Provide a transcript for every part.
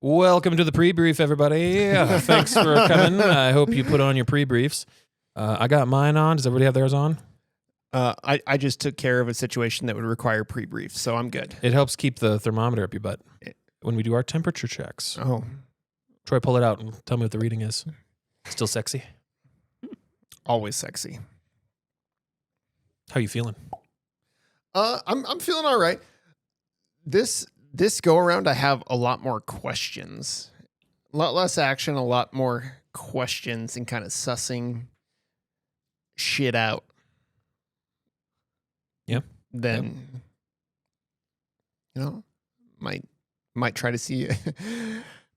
Welcome to the pre-brief, everybody. Thanks for coming. I hope you put on your pre-briefs. I got mine on. Does everybody have theirs on? I just took care of a situation that would require pre-brief, so I'm good. It helps keep the thermometer up your butt when we do our temperature checks. Oh. Troy, pull it out and tell me what the reading is. Still sexy? Always sexy. How you feeling? I'm feeling all right. This go around, I have a lot more questions. A lot less action, a lot more questions and kind of sussing shit out. Yeah. Then, might try to see,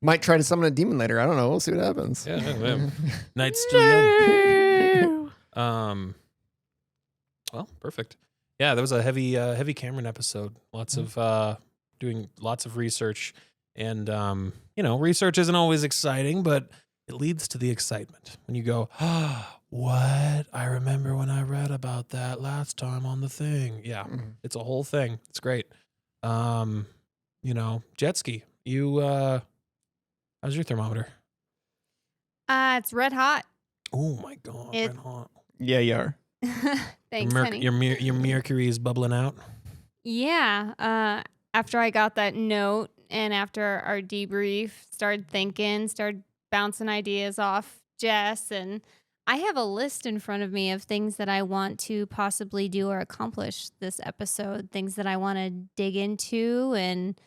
might try to summon a demon later. I don't know. We'll see what happens. Yeah. Night's still young. Well, perfect. Yeah, that was a heavy Cameron episode. Lots of doing lots of research, and research isn't always exciting, but it leads to the excitement when you go, what? I remember when I read about that last time on the thing. Yeah, It's a whole thing. It's great. Jet ski. You, how's your thermometer? It's red hot. Oh my God, red hot. Yeah, you are. Thanks, honey. Your mercury is bubbling out. Yeah. After I got that note and after our debrief, started bouncing ideas off Jess, and I have a list in front of me of things that I want to possibly do or accomplish this episode, things that I want to dig into, and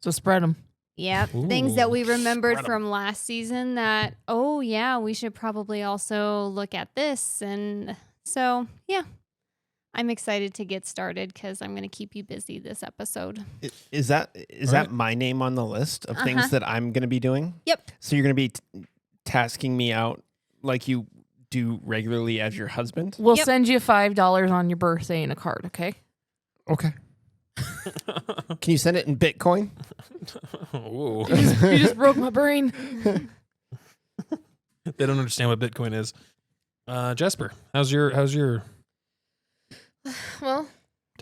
so spread them. Yep, things that we remembered from last season that, we should probably also look at this. And so, yeah, I'm excited to get started because I'm going to keep you busy this episode. Is that my name on the list of things that I'm going to be doing? Yep. So you're going to be tasking me out like you do regularly as your husband? We'll send you $5 on your birthday in a card, okay? Okay. Can you send it in Bitcoin? Ooh. You just broke my brain. They don't understand what Bitcoin is. Jesper, how's your Well,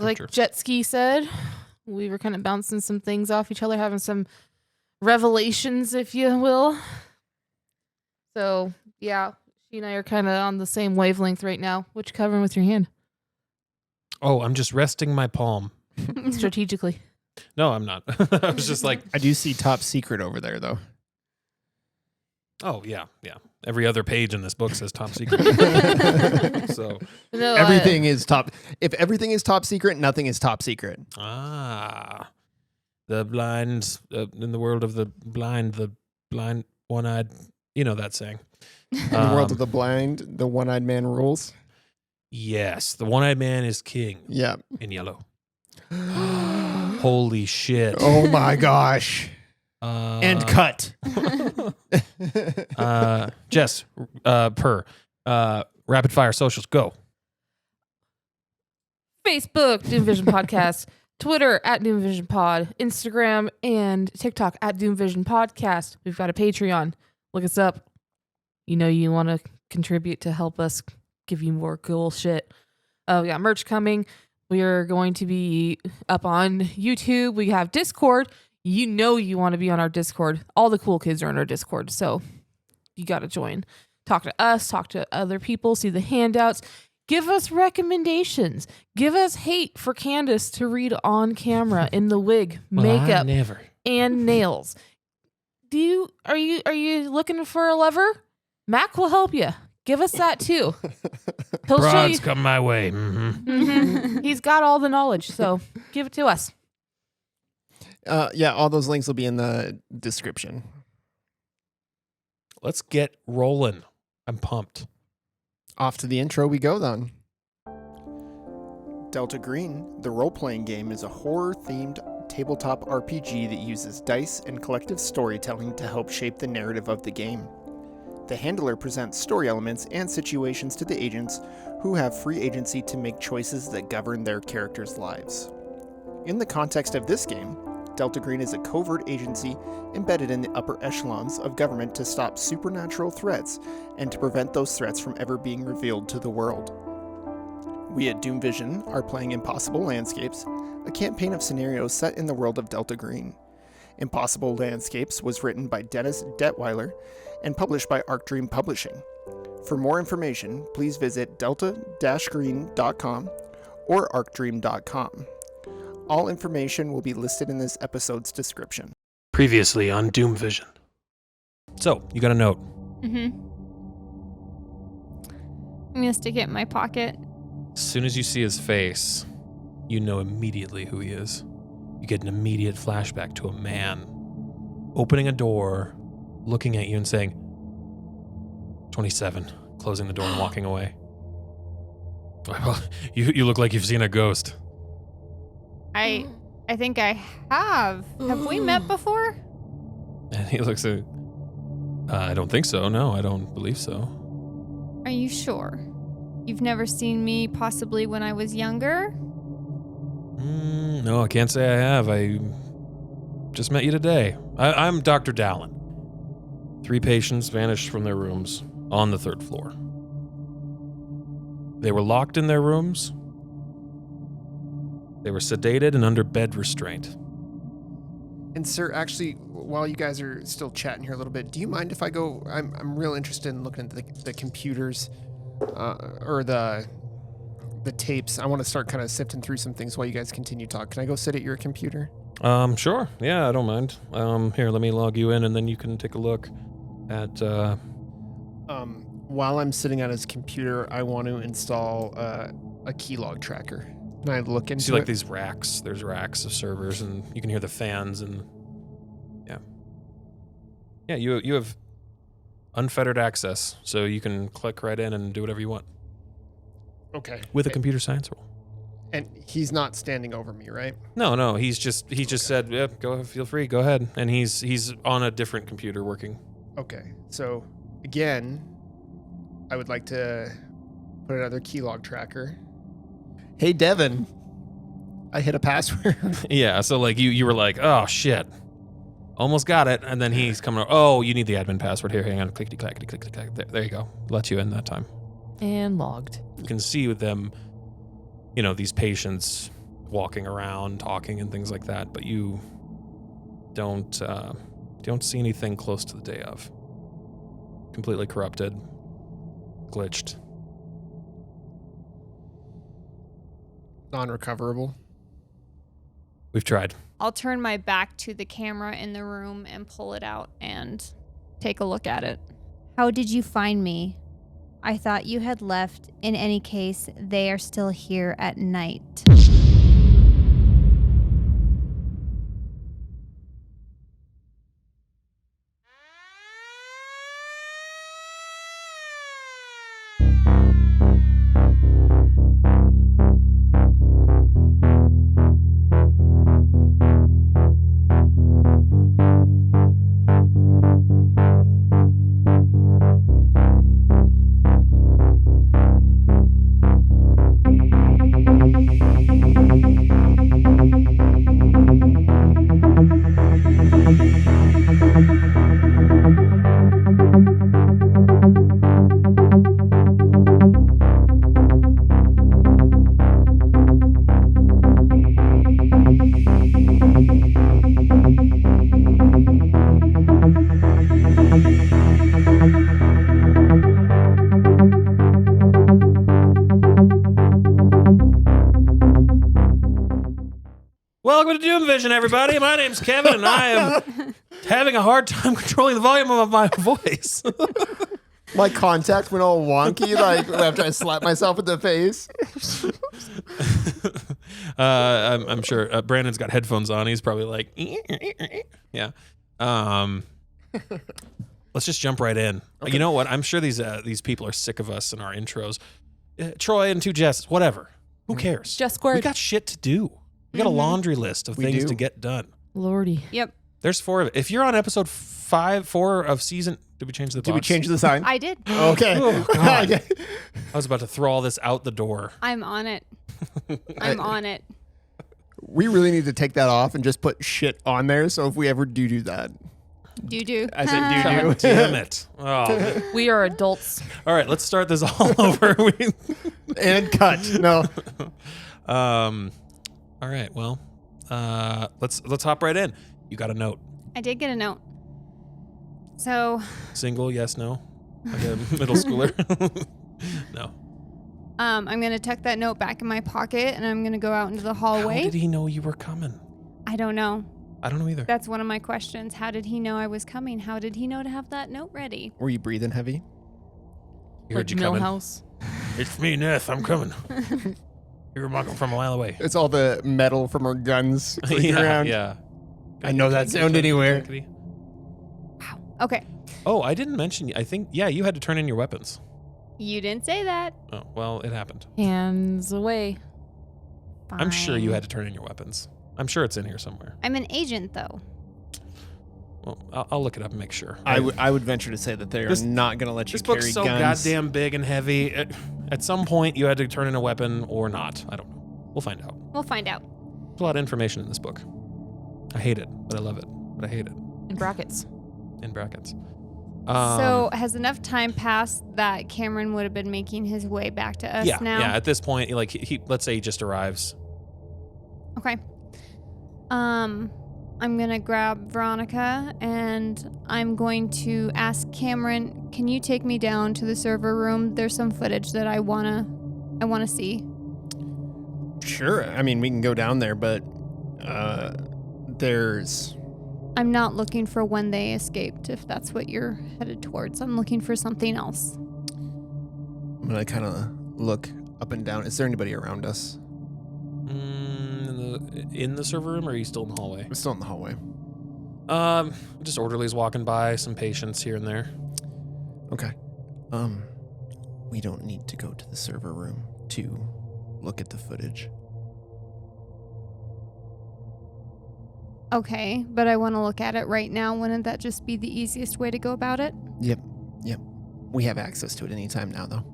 like temperature? Jet Ski said, we were kind of bouncing some things off each other, having some revelations, if you will. So, yeah, she and I are kind of on the same wavelength right now. What you covering with your hand? Oh, I'm just resting my palm. Strategically. No, I'm not. I was just like, I do see top secret over there, though. oh, yeah. Every other page in this book says top secret. So No, everything is top. If everything is top secret, nothing is top secret. The blind, in the world of the blind one-eyed, you know that saying. In the world of the blind, the one-eyed man rules. Yes, the one-eyed man is king. Yeah. In yellow. Holy shit. Oh my gosh. And cut. Jess, rapid fire socials, go. Facebook, Doom Vision Podcast. Twitter, @Doom Vision Pod. Instagram and TikTok, @Doom Vision Podcast. We've got a Patreon. Look us up. You know you want to contribute to help us give you more cool shit. We got merch coming. We are going to be up on YouTube. We have Discord. You know you want to be on our Discord. All the cool kids are in our Discord, so you got to join. Talk to us. Talk to other people. See the handouts. Give us recommendations. Give us hate for Candace to read on camera in the wig, makeup, and nails. Are you looking for a lover? Mac will help you. Give us that too. He'll show you. Come my way. He's got all the knowledge, so give it to us. Yeah, all those links will be in the description. Let's get rolling. I'm pumped. Off to the intro we go then. Delta Green, the role-playing game, is a horror-themed tabletop RPG that uses dice and collective storytelling to help shape the narrative of the game. The handler presents story elements and situations to the agents who have free agency to make choices that govern their characters' lives. In the context of this game, Delta Green is a covert agency embedded in the upper echelons of government to stop supernatural threats and to prevent those threats from ever being revealed to the world. We at Doom Vision are playing Impossible Landscapes, a campaign of scenarios set in the world of Delta Green. Impossible Landscapes was written by Dennis Detweiler and published by Arc Dream Publishing. For more information, please visit delta-green.com or arcdream.com. All information will be listed in this episode's description. Previously on Doom Vision. So, you got a note. Mm-hmm. I'm going to stick it in my pocket. As soon as you see his face, you know immediately who he is. You get an immediate flashback to a man opening a door, looking at you and saying, 27, closing the door and walking away. Well, you look like you've seen a ghost. I think I have. Have we met before? And he looks at, I don't think so. No, I don't believe so. Are you sure? You've never seen me possibly when I was younger? No, I can't say I have. I just met you today. I'm Dr. Dallin. 3 patients vanished from their rooms on the 3rd floor. They were locked in their rooms. They were sedated and under bed restraint. And sir, actually, while you guys are still chatting here a little bit, do you mind if I go? I'm real interested in looking at the computers, or the tapes. I want to start kind of sifting through some things while you guys continue talk. Can I go sit at your computer? Sure. Yeah, I don't mind. Here, let me log you in, and then you can take a look at. While I'm sitting at his computer, I want to install a keylog tracker. Can I look into See, like it? these racks. There's racks of servers, and you can hear the fans, and yeah. You have unfettered access, so you can click right in and do whatever you want Okay. with a computer science role. And he's not standing over me, right? No, he just said, "Yeah, go, feel free, go ahead." And he's on a different computer working. Okay. So again, I would like to put another keylog tracker. Hey, Devin. I hit a password. Yeah, so like you were like, "Oh shit, almost got it," and then he's coming. Oh, you need the admin password here. Hang on, clickety clackety clickety clack. There you go. Let you in that time. And logged. You can see with them, these patients walking around, talking, and things like that, but you don't see anything close to the day of. Completely corrupted, glitched. Non-recoverable. We've tried. I'll turn my back to the camera in the room and pull it out and take a look at it. How did you find me? I thought you had left. In any case, they are still here at night. Welcome to Doom Vision, everybody. My name's Kevin, and I am having a hard time controlling the volume of my voice. My contact went all wonky, like after I slapped myself in the face. I'm sure Brandon's got headphones on. He's probably like, yeah. Let's just jump right in. Okay. You know what? I'm sure these people are sick of us and our intros. Troy and 2 Jess, whatever. Who cares? Just squared. We got shit to do. We got a laundry list of We things do. to get done. Lordy. Yep, There's 4 of it. If you're on episode 4 of season, did we change the Did we box? change the sign? I did. Okay. Oh, God. Okay. I was about to throw all this out the door. I'm on it. I'm on it. We really need to take that off and just put shit on there. So if we ever do that, Do. I said doo-doo. God damn it. Oh. We are adults. All right, let's start this all over. and cut. No. All right, well, let's hop right in. You got a note. I did get a note. So, Single, yes, no? Like a middle schooler? No. I'm going to tuck that note back in my pocket, and I'm going to go out into the hallway. How did he know you were coming? I don't know. I don't know either. That's one of my questions. How did he know I was coming? How did he know to have that note ready? Were you breathing heavy? He heard Like you coming. Millhouse. It's me, Neth. I'm coming. You were walking from a mile away. It's all the metal from our guns clicking around. Yeah. I know that sound anywhere. Wow. Okay. Oh, I didn't mention. I think, yeah, you had to turn in your weapons. You didn't say that. Oh, well, it happened. Hands away. I'm sure you Fine. had to turn in your weapons. I'm sure it's in here somewhere. I'm an agent, though. Well, I'll look it up and make sure. I would venture to say that they are This- not going to let you This carry book's so guns. goddamn big and heavy. At some point, you had to turn in a weapon or not. I don't know. We'll find out. We'll find out. There's a lot of information in this book. I hate it, but I love it. But I hate it. In brackets. In brackets. So, has enough time passed that Cameron would have been making his way back to us yeah, now? yeah. At this point, like he let's say he just arrives. Okay. I'm gonna grab Veronica and I'm going to ask Cameron, can you take me down to the server room? There's some footage that I wanna see. Sure. I mean, we can go down there, but there's... I'm not looking for when they escaped, if that's what you're headed towards. I'm looking for something else. I'm going to kind of look up and down. Is there anybody around us? In the server room, or are you still in the hallway? I'm still in the hallway. Just orderlies walking by, some patients here and there. Okay. We don't need to go to the server room to look at the footage. Okay, but I want to look at it right now. Wouldn't that just be the easiest way to go about it? Yep. We have access to it anytime now, though.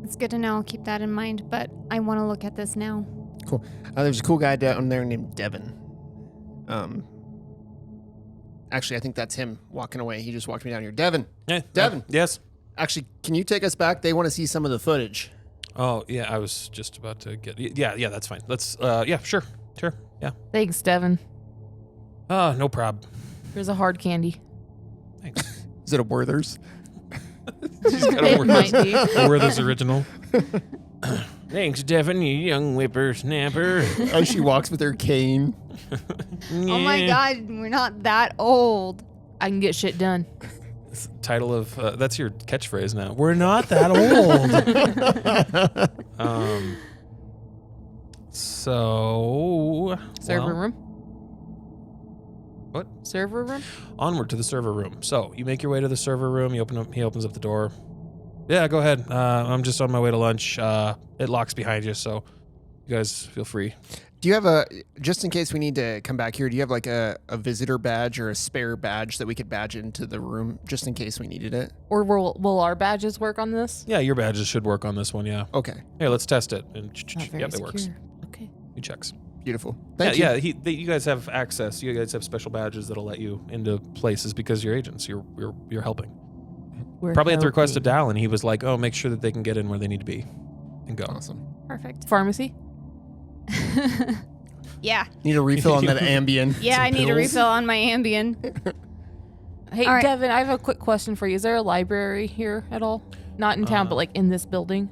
It's good to know. I'll keep that in mind, but I want to look at this now. Cool. There's a cool guy down there named Devin. Actually, I think that's him walking away. He just walked me down here. Devin. Yeah, Devin. yes. Actually, can you take us back? They want to see some of the footage. Oh, yeah. I was just about to get. Yeah. That's fine. Let's. Yeah. Sure. Yeah. Thanks, Devin. Oh, no prob. Here's a hard candy. Thanks. Is it a Werther's? She's got a It might be. Werther's original. Thanks, Devin, you young whippersnapper. As she walks with her cane. Oh my god, we're not that old. I can get shit done. Title of that's your catchphrase now. We're not that old. So Server well, room? What? Server room? Onward to the server room. So you make your way to the server room. He opens up the door. Yeah, go ahead. I'm just on my way to lunch. It locks behind you, so you guys feel free. Do you have just in case we need to come back here, do you have like a visitor badge or a spare badge that we could badge into the room just in case we needed it? Or will our badges work on this? Yeah, your badges should work on this one. Yeah. Okay. Hey, let's test it. And Not very yep, it works. secure. Okay. He checks. Beautiful. Thank you. Yeah. You guys have access. You guys have special badges that'll let you into places because you're agents. You're helping. We're Probably at the request of helping. Dallin, he was like, "Oh, make sure that they can get in where they need to be, and go." Awesome. Perfect. Pharmacy? Yeah. Need a refill on that Ambien. Yeah, Some I need a pills? refill on my Ambien. Hey, All right. Devin, I have a quick question for you. Is there a library here at all? Not in town, but like in this building?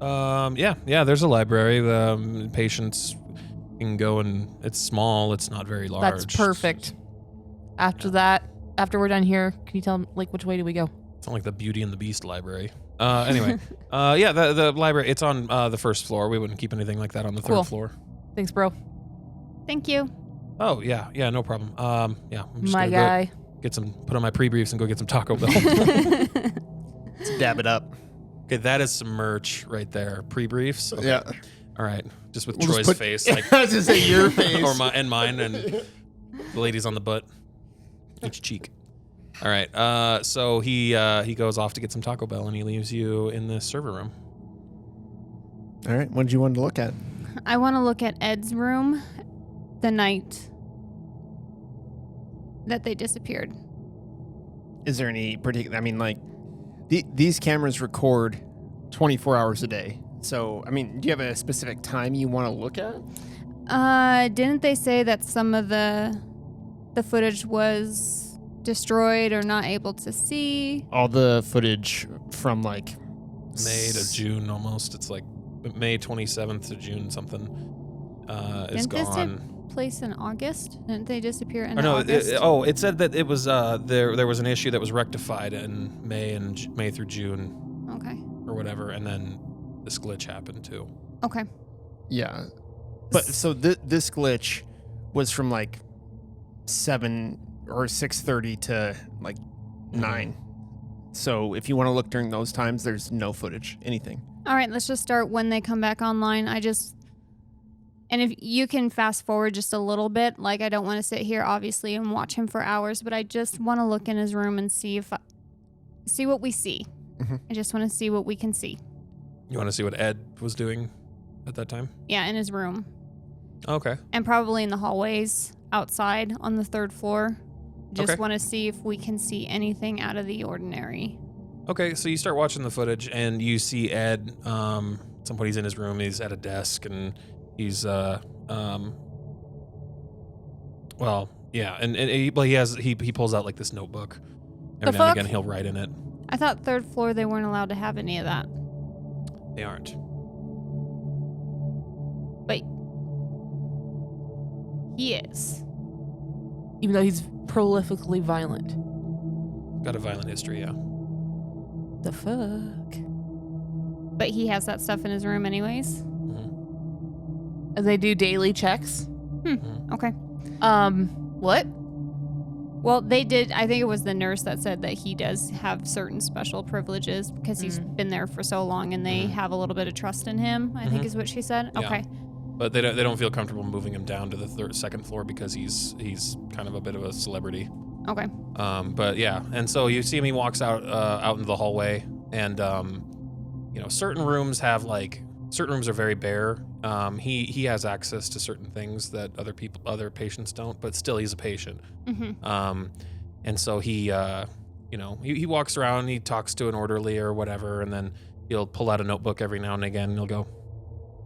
Yeah. There's a library. Patients can go, and it's small. It's not very large. That's perfect. After we're done here, can you tell them like which way do we go? It's not like the Beauty and the Beast library. Anyway, yeah, the library. It's on the first floor. We wouldn't keep anything like that on the Cool. third floor. Thanks, bro. Thank you. Oh yeah, no problem. Yeah, I'm just My gonna guy. go get some, put on my pre-briefs and go get some Taco Bell. Let's dab it up. Okay, that is some merch right there. Pre-briefs. Okay. Yeah. All right, just with We'll just Troy's put- face, like, I was just say your face. or mine, and the ladies on the butt, each cheek. All right. So he goes off to get some Taco Bell, and he leaves you in the server room. All right. What did you want to look at? I want to look at Ed's room the night that they disappeared. Is there any particular? I mean, like these cameras record 24 hours a day. So, I mean, do you have a specific time you want to look at? Didn't they say that some of the the footage was destroyed or not able to see? All the footage from like May to June almost. It's like May 27th to June something is Didn't this gone. take place in August? Didn't they disappear in Or no, August? it said that it was there was an issue that was rectified in May through June Okay. or whatever, and then this glitch happened too. Okay. Yeah. But so this glitch was from like 7 or 6:30 to like 9. So if you want to look during those times, there's no footage, anything. All right, let's just start when they come back online. And if you can fast forward just a little bit, like I don't want to sit here obviously and watch him for hours, but I just want to look in his room and see what we see. Mhm. I just want to see what we can see. You want to see what Ed was doing at that time? Yeah, in his room. Okay. And probably in the hallways outside on the 3rd floor. Just Okay. want to see if we can see anything out of the ordinary. Okay, so you start watching the footage and you see Ed. Somebody's in his room. He's at a desk and he's well, yeah, and he pulls out like this notebook. Every now and again, he'll write in it. I thought 3rd floor they weren't allowed to have any of that. They aren't. But he is. Even though he's prolifically violent. Got a violent history, yeah. The fuck? But he has that stuff in his room anyways. Mhm. And they do daily checks. Okay. What? Well, they did. I think it was the nurse that said that he does have certain special privileges because he's been there for so long and they have a little bit of trust in him, I think is what she said. Yeah. Okay. But they don't feel comfortable moving him down to the 2nd floor because he's kind of a bit of a celebrity. Okay. But yeah, and so you see him. He walks out into the hallway, and certain rooms are very bare. He has access to certain things that other patients don't, but still he's a patient. Mm-hmm. And so he walks around, he talks to an orderly or whatever, and then he'll pull out a notebook every now and again, and he'll go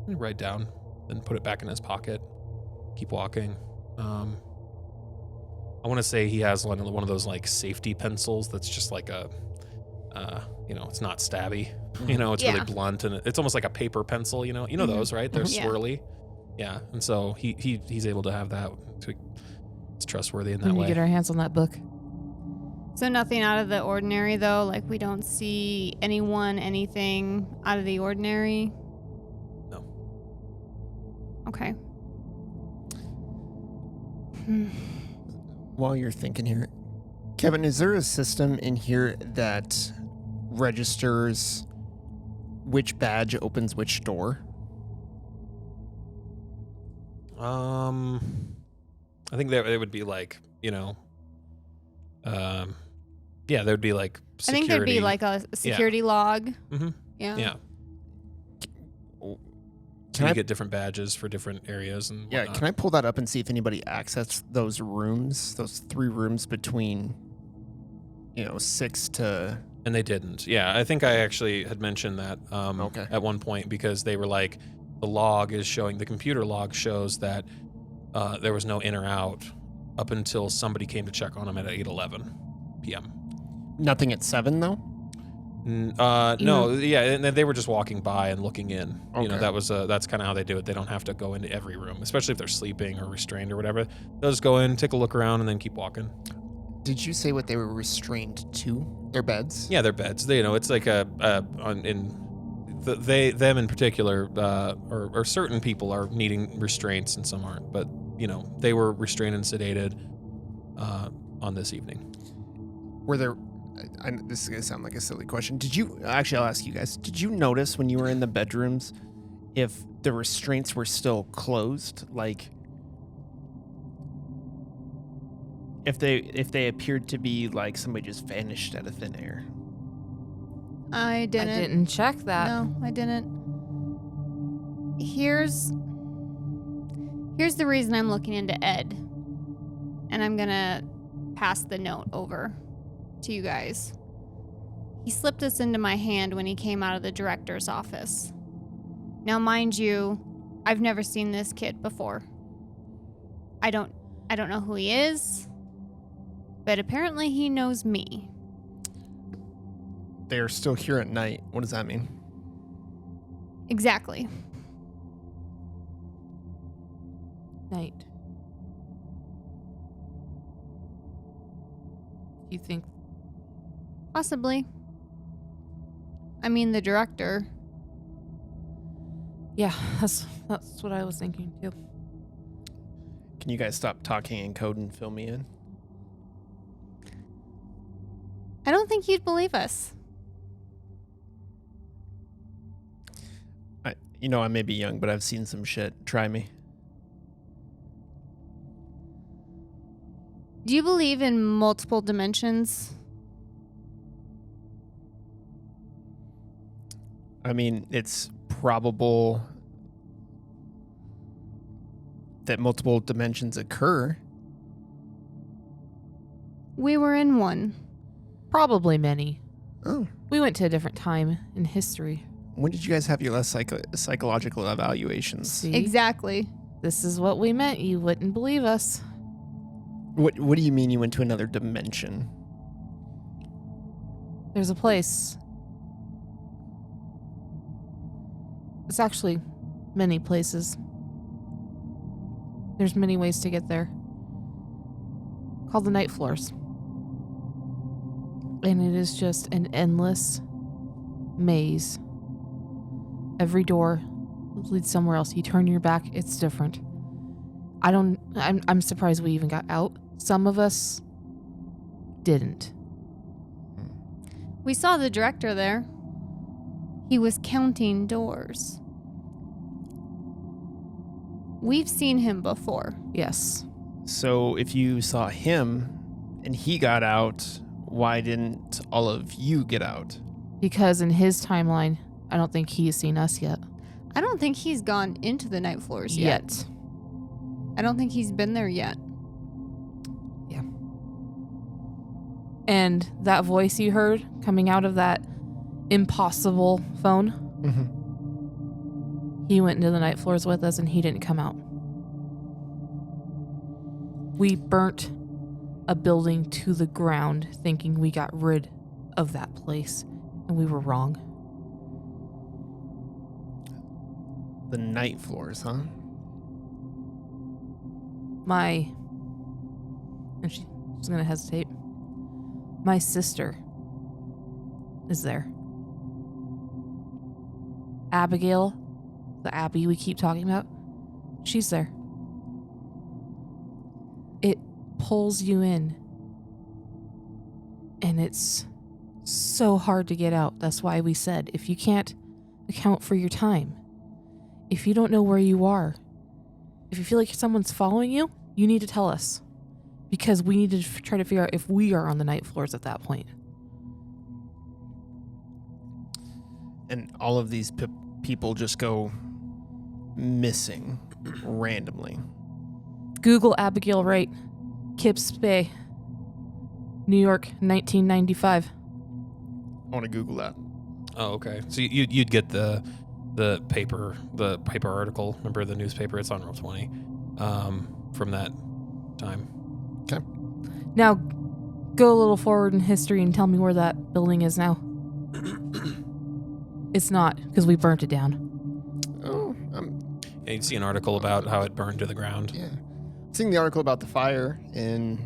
write down, then put it back in his pocket, keep walking. I want to say he has one of those like safety pencils that's just like a, it's not stabby. It's really blunt and it's almost like a paper pencil. You know those, right? They're swirly. Yeah, and so he's able to have that. So it's trustworthy in that When way. we get our hands on that book. So nothing out of the ordinary, though? Like we don't see anything out of the ordinary? No. Okay. While you're thinking here, Kevin, is there a system in here that registers which badge opens which door? I think that it would be like, there would be like security. I think there'd be like a security log. Mm-hmm. Yeah. Yeah. Can you I get different badges for different areas and Yeah, whatnot. can I pull that up and see if anybody accessed those rooms, those 3 rooms between 6 to... And they didn't. Yeah, I think I actually had mentioned that Okay. at one point because they were like, the computer log shows that there was no in or out up until somebody came to check on them at 8:11 p.m. Nothing at 7 though? No, yeah, and they were just walking by and looking in. Okay. That's kind of how they do it. They don't have to go into every room, especially if they're sleeping or restrained or whatever. They'll just go in, take a look around, and then keep walking. Did you say what they were restrained to? Their beds? Yeah, their beds. It's like them in particular, or certain people are needing restraints and some aren't. But they were restrained and sedated on this evening. Were there... this is going to sound like a silly question. I'll ask you guys. Did you notice when you were in the bedrooms if the restraints were still closed? Like, if they appeared to be like somebody just vanished out of thin air? I didn't. I didn't check that. No, I didn't. Here's the reason I'm looking into Ed. And I'm going to pass the note over to you guys. He slipped this into my hand when he came out of the director's office. Now, mind you, I've never seen this kid before. I don't know who he is. But apparently he knows me. They're still here at night. What does that mean? Exactly. Night. You think? Possibly. I mean, the director. Yeah, that's what I was thinking too. Can you guys stop talking in code and fill me in? I don't think you'd believe us. I may be young, but I've seen some shit. Try me. Do you believe in multiple dimensions? I mean, it's probable that multiple dimensions occur. We were in one. Probably many. Oh. We went to a different time in history. When did you guys have your last psychological evaluations? See? Exactly. This is what we meant. You wouldn't believe us. What do you mean you went to another dimension? There's a place. It's actually many places. There's many ways to get there. Called the Night Floors. And it is just an endless maze. Every door leads somewhere else. You turn your back, it's different. I'm surprised we even got out. Some of us didn't. We saw the director there. He was counting doors. We've seen him before. Yes. So if you saw him and he got out, why didn't all of you get out? Because in his timeline, I don't think he's seen us yet. I don't think he's gone into the night floors yet. I don't think he's been there yet. Yeah. And that voice you heard coming out of that impossible phone, he went into the night floors with us and he didn't come out. We burnt a building to the ground thinking we got rid of that place, and we were wrong. The night floors, huh? And she's gonna hesitate. My sister is there. Abigail, the Abby we keep talking about, she's there. It pulls you in, and it's so hard to get out. That's why we said, if you can't account for your time, if you don't know where you are, if you feel like someone's following you, you need to tell us, because we need to try to figure out if we are on the night floors at that point. And all of these people just go missing randomly. Google Abigail Wright, Kips Bay, New York, 1995. I want to Google that. Oh, okay. So you'd get the paper article. Remember the newspaper? It's on Roll20 from that time. Okay. Now, go a little forward in history and tell me where that building is now. It's not, because we burnt it down. Oh, Yeah, you'd see an article about how it burned to the ground. yeah. Seeing the article about the fire in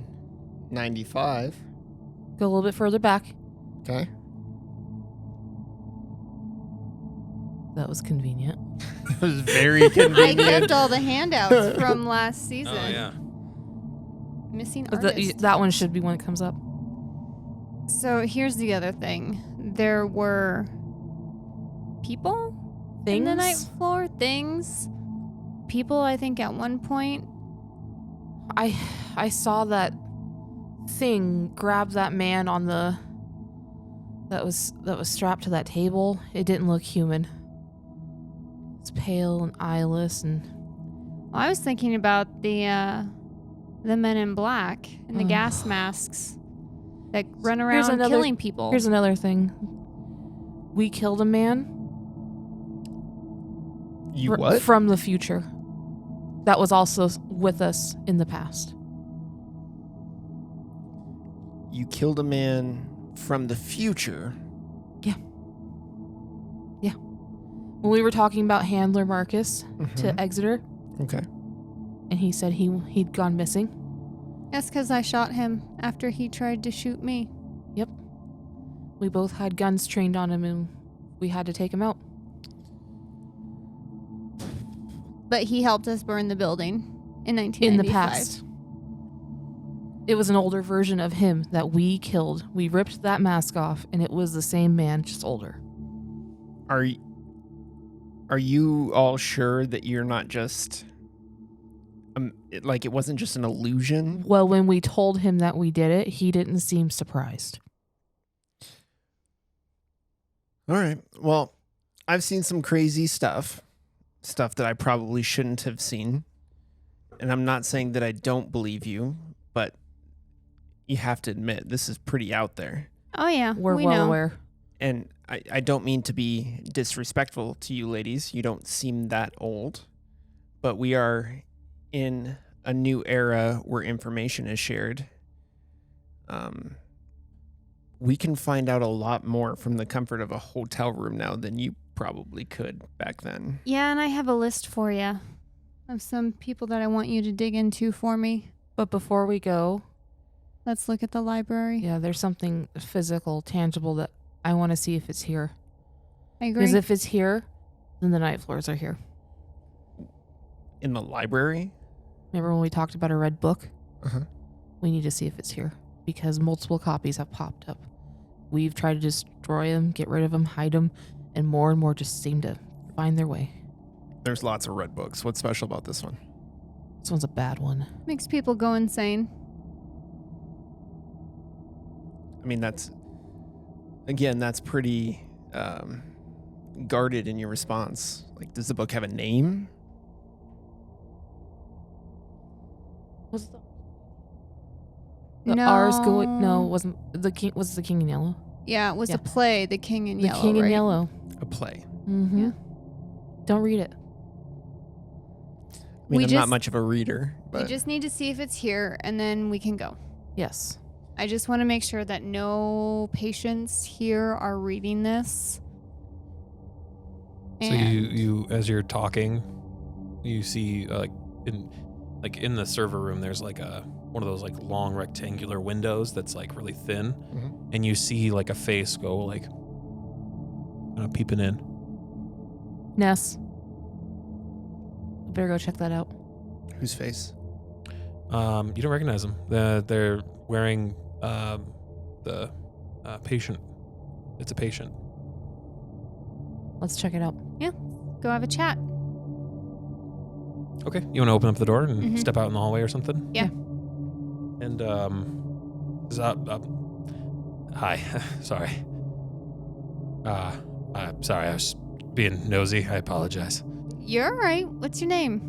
95. Go a little bit further back. Okay. That was convenient. It was very I convenient. kept all the handouts from last season. Oh yeah. Missing But artist. that one should be when it comes up. So here's the other thing. There were people in the night Things? floor. Things. People, I think, at one point. I saw that thing grab that man on the that was strapped to that table. It didn't look human. It's pale and eyeless, and Well, I was thinking about the men in black and the gas masks that run around killing people. here's another thing. We killed a man You what? from the future. That was also with us in the past. You killed a man from the future. When we were talking about Handler Marcus to Mhm. Exeter, Okay. and he said he'd gone missing. That's because I shot him after he tried to shoot me. Yep. We both had guns trained on him, and we had to take him out. But he helped us burn the building in 1995. In the past. It was an older version of him that we killed. We ripped that mask off, and it was the same man, just older. Are you all sure that you're not just like it wasn't just an illusion? Well, when we told him that we did it, he didn't seem surprised. All right. Well, I've seen some crazy stuff that I probably shouldn't have seen. And I'm not saying that I don't believe you, but you have to admit this is pretty out there. Oh, yeah. We're we well know. aware. And I don't mean to be disrespectful to you ladies. You don't seem that old. But we are in a new era where information is shared. We can find out a lot more from the comfort of a hotel room now than you probably could back then. Yeah, and I have a list for you of some people that I want you to dig into for me. But before we go, Let's look at the library. yeah, there's something physical, tangible that I want to see if it's here. I agree. Because if it's here, then the night floors are here. In the library? Remember when we talked about a red book? Uh-huh. We need to see if it's here because multiple copies have popped up. We've tried to destroy them, get rid of them, hide them, and more just seem to find their way. There's lots of red books. What's special about this one? This one's a bad one. Makes people go insane. I mean, that's pretty guarded in your response. Like, does the book have a name? Was the R's going? No, it wasn't the king. Was the King in Yellow? Yeah, it was Yeah. a play, The King in The Yellow. King in right? Yellow. A play. Mm-hmm. Yeah. Don't read it. I mean, We I'm just- not much of a reader, We but just need to see if it's here, and then we can go. Yes. I just want to make sure that no patients here are reading this. So you as you're talking, you see in the server room there's like one of those like long rectangular windows that's like really thin, and you see like a face go like kind of peeping in. Ness. Better go check that out. whose face? You don't recognize them. They're wearing the patient. It's a patient. Let's check it out. Go have a chat. Okay, you want to open up the door and Mhm. step out in the hallway or something? Yeah. And hi, sorry. Sorry, I was being nosy. I apologize. You're all right. What's your name?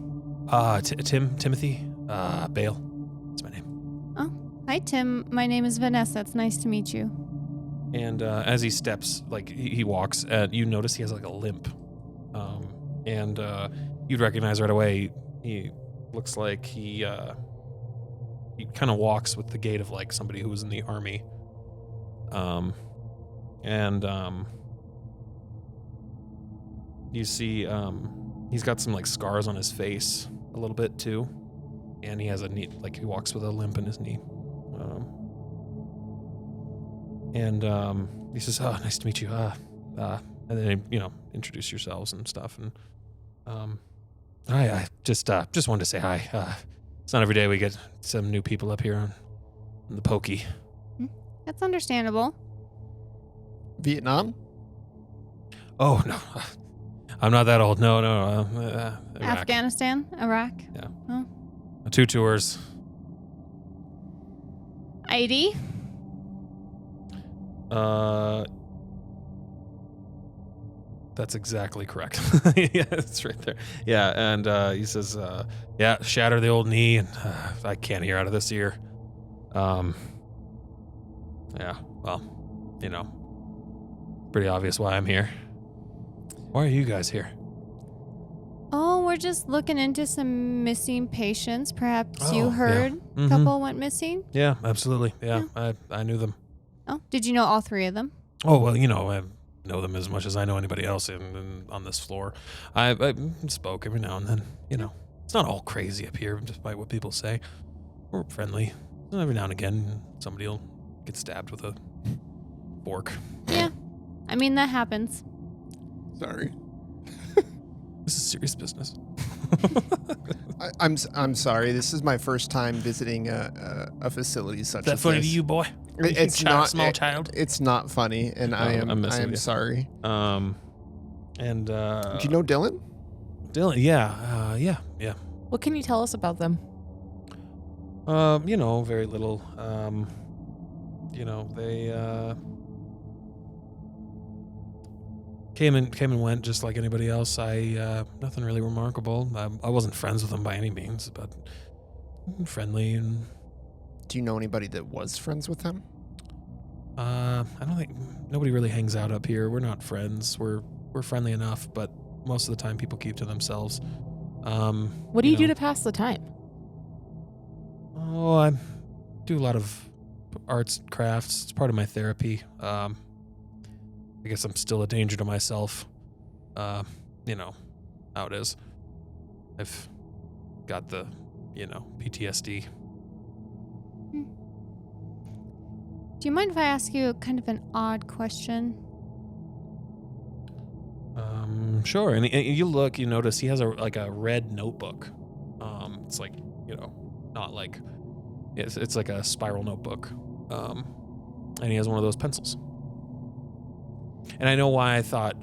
Timothy, Bale. That's my name. Hi, Tim. My name is Vanessa. It's nice to meet you. And as he steps, like he walks, you notice he has like a limp. And you'd recognize right away. He looks like he kind of walks with the gait of like somebody who was in the army. You see, he's got some like scars on his face a little bit too, and he has a knee, like he walks with a limp in his knee. He says, "Oh, nice to meet you." And then introduce yourselves and stuff. And I just wanted to say hi. It's not every day we get some new people up here on the Pokey. That's understandable. Vietnam? Oh no, I'm not that old. No, Iraq. Afghanistan? Iraq? 2 tours. ID? That's exactly correct. Yeah, it's right there. Yeah, and he says, "Yeah, shatter the old knee, and I can't hear out of this ear." Yeah, well, pretty obvious why I'm here. Why are you guys here? Oh, we're just looking into some missing patients. Perhaps Oh, you yeah. heard a Mhm. couple went missing. Yeah, absolutely. Yeah, I knew them. Oh, did you know all three of them? Oh, well, I know them as much as I know anybody else on this floor. I spoke every now and then, It's not all crazy up here, despite what people say. We're friendly. Every now and again, somebody will get stabbed with a fork. Yeah. I mean, that happens. Sorry. This is serious business. I'm sorry. This is my first time visiting a facility such Is that as funny this. to you, boy? It's Child, not small child. It's not funny, and I I'm am messing with you. sorry. And Do you know Dylan? Dylan? Yeah. What can you tell us about them? Very little. They came and went just like anybody else. Nothing really remarkable. I wasn't friends with them by any means, but friendly. And Do you know anybody that was friends with him? I don't think nobody really hangs out up here. We're not friends. We're friendly enough, but most of the time people keep to themselves. What do you do to pass the time? Oh, I do a lot of arts and crafts. It's part of my therapy. I guess I'm still a danger to myself. How it is. I've got the, PTSD. Do you mind if I ask you kind of an odd question? Sure. And you look, you notice he has a red notebook. It's like, not like, it's like a spiral notebook. And he has one of those pencils. And I know why I thought,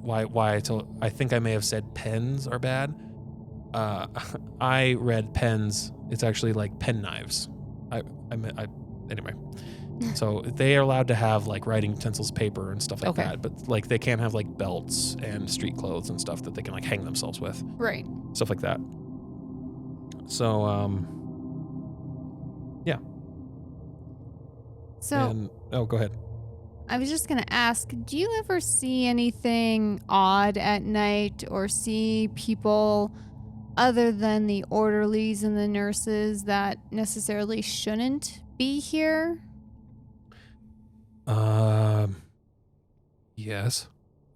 I think I may have said pens are bad. I read pens. It's actually like pen knives. Anyway. So they are allowed to have like writing utensils, paper and stuff like that, but like they can't have like belts and street clothes and stuff that they can like hang themselves with. Right. Stuff like that. So, yeah. So Go ahead. I was just going to ask, do you ever see anything odd at night or see people other than the orderlies and the nurses that necessarily shouldn't be here? Yes.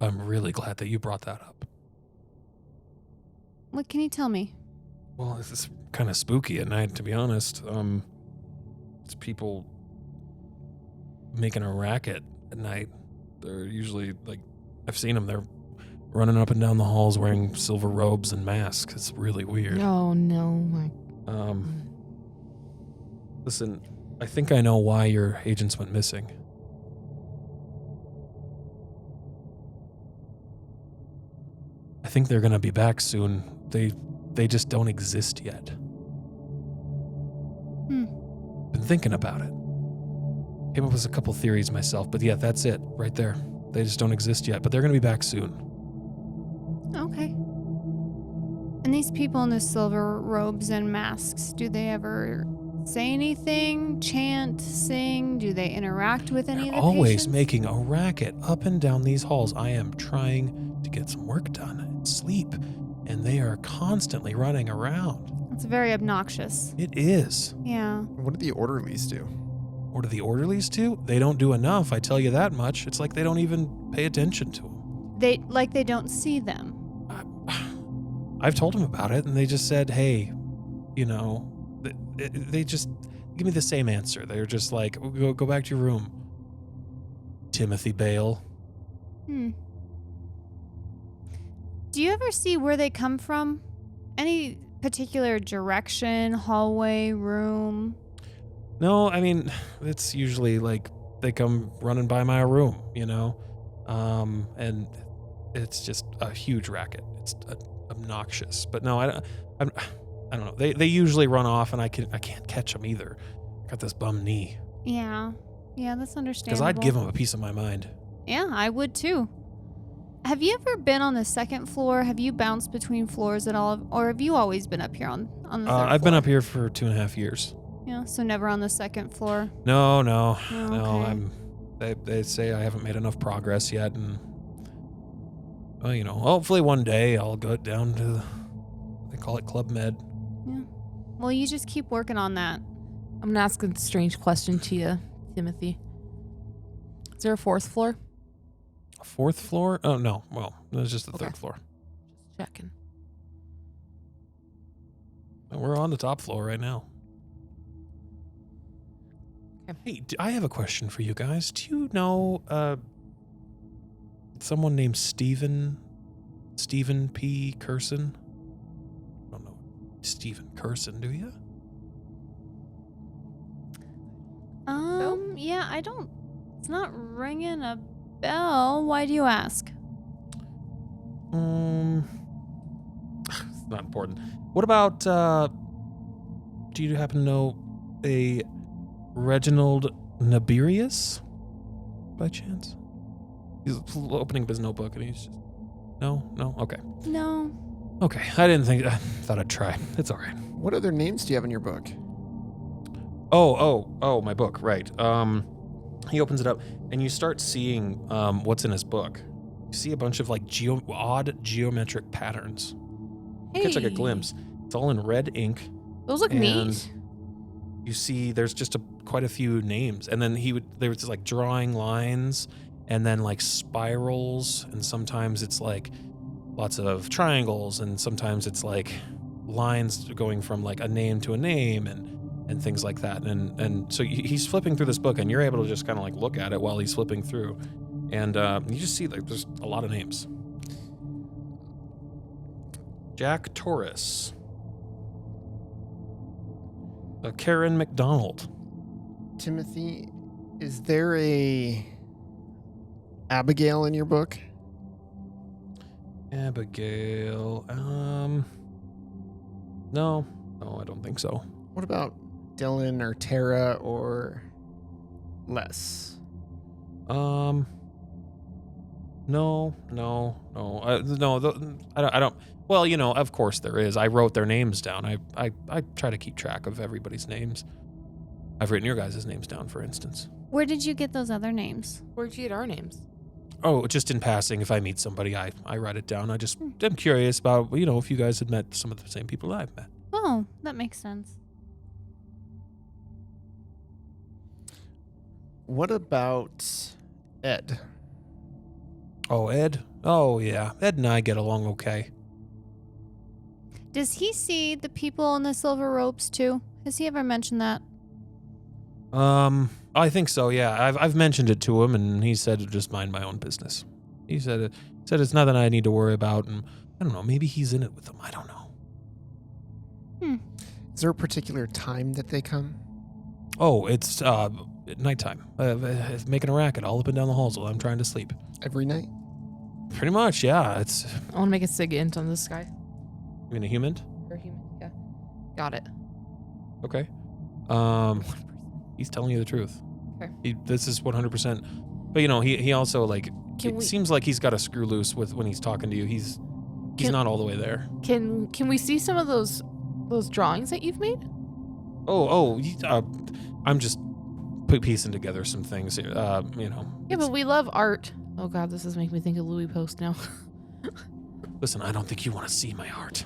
I'm really glad that you brought that up. What can you tell me? Well, it's kind of spooky at night, to be honest. It's people making a racket at night. They're usually like, I've seen them. They're running up and down the halls wearing silver robes and masks. It's really weird. Oh no. Listen, I think I know why your agents went missing. I think they're gonna be back soon. They just don't exist yet. Been thinking about it. Came up with a couple theories myself, but yeah, that's it right there. They just don't exist yet, but they're gonna be back soon. Okay. And these people in the silver robes and masks, do they ever say anything, chant, sing? Do they interact with any of the Always patients? making a racket up and down these halls. I am trying to get some work done and sleep, and they are constantly running around. It's very obnoxious. It is. Yeah. What do the orderlies do? What do the orderlies do? They don't do enough, I tell you that much. It's like they don't even pay attention to them. They don't see them. I've told them about it, and they just said, hey, they just give me the same answer. They're just like, go back to your room, Timothy Bale. Do you ever see where they come from? Any particular direction, hallway, room? No, I mean, it's usually like they come running by my room, and it's just a huge racket. It's obnoxious. But no, I don't know. They usually run off, and I can't catch them either. Got this bum knee. Yeah, that's understandable. Because I'd give them a piece of my mind. Yeah, I would too. Have you ever been on the second floor? Have you bounced between floors at all? Or have you always been up here on the third floor? I've been up here for 2.5 years. Yeah, so never on the second floor? No. Oh, okay. They say I haven't made enough progress yet, and hopefully one day I'll go down to They call it Club Med. Yeah. Well, you just keep working on that. I'm gonna ask a strange question to you, Timothy. Is there a 4th floor? A 4th floor? Oh, no. Well, it was just the Okay. 3rd floor. Just checking. We're on the top floor right now. Okay. Hey, I have a question for you guys. Do you know someone named Stephen P. Curson? I don't know Stephen Curson, do you? Yeah, I don't. It's not ringing a bell. Why do you ask? It's not important. What about, do you happen to know a Reginald Nabirius by chance? He's opening up his notebook and he's just, no? Okay. No. Okay, I thought I'd try. It's all right. What other names do you have in your book? Oh, my book, right. He opens it up and you start seeing what's in his book. You see a bunch of like odd geometric patterns. Hey, Catch like a glimpse. It's all in red ink. Those look and neat. You see there's just quite a few names. And then there was like drawing lines and then like spirals, and sometimes it's like lots of triangles, and sometimes it's like lines going from like a name to a name and things like that. And so he's flipping through this book, and you're able to just kind of like look at it while he's flipping through. And you just see like there's a lot of names. Jack Torres. Karen McDonald. Timothy, is there a Abigail in your book? Abigail. No, I don't think so. What about Dylan or Tara or Les? No. I don't. Well, of course there is. I wrote their names down. I try to keep track of everybody's names. I've written your guys' names down, for instance. Where did you get those other names? Where'd you get our names? Oh, just in passing, if I meet somebody, I write it down. I'm curious about, if you guys had met some of the same people I've met. Oh, that makes sense. What about Ed? Oh, Ed? Oh, yeah. Ed and I get along okay. Does he see the people in the silver ropes too? Has he ever mentioned that? I think so, yeah. I've mentioned it to him, and he said to just mind my own business. He said it's nothing I need to worry about, and I don't know, maybe he's in it with them. I don't know. Is there a particular time that they come? Oh, it's nighttime. Making a racket all up and down the halls while I'm trying to sleep. Every night? Pretty much, yeah. I want to make a sig int on this guy. You mean a human? Or a human, yeah. Got it. Okay. He's telling you the truth. Okay. This is 100%. But he also like seems like he's got a screw loose when he's talking to you. He's not all the way there. Can we see some of those drawings that you've made? I'm just piecing together some things here. Yeah, but we love art. Oh God, this is making me think of Louis Post now. Listen, I don't think you want to see my art.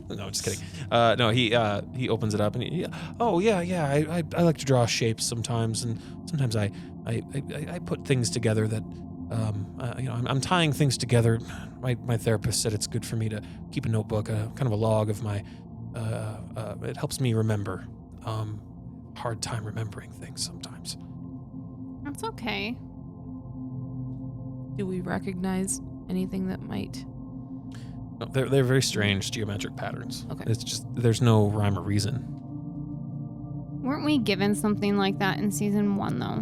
No, just kidding. No, he opens it up and I like to draw shapes sometimes, and sometimes I put things together that I'm tying things together. My therapist said it's good for me to keep a notebook, kind of a log of my. It helps me remember. Hard time remembering things sometimes. That's okay. Do we recognize anything that might? No, they're very strange geometric patterns. Okay. It's just there's no rhyme or reason. Weren't we given something like that in season 1 though?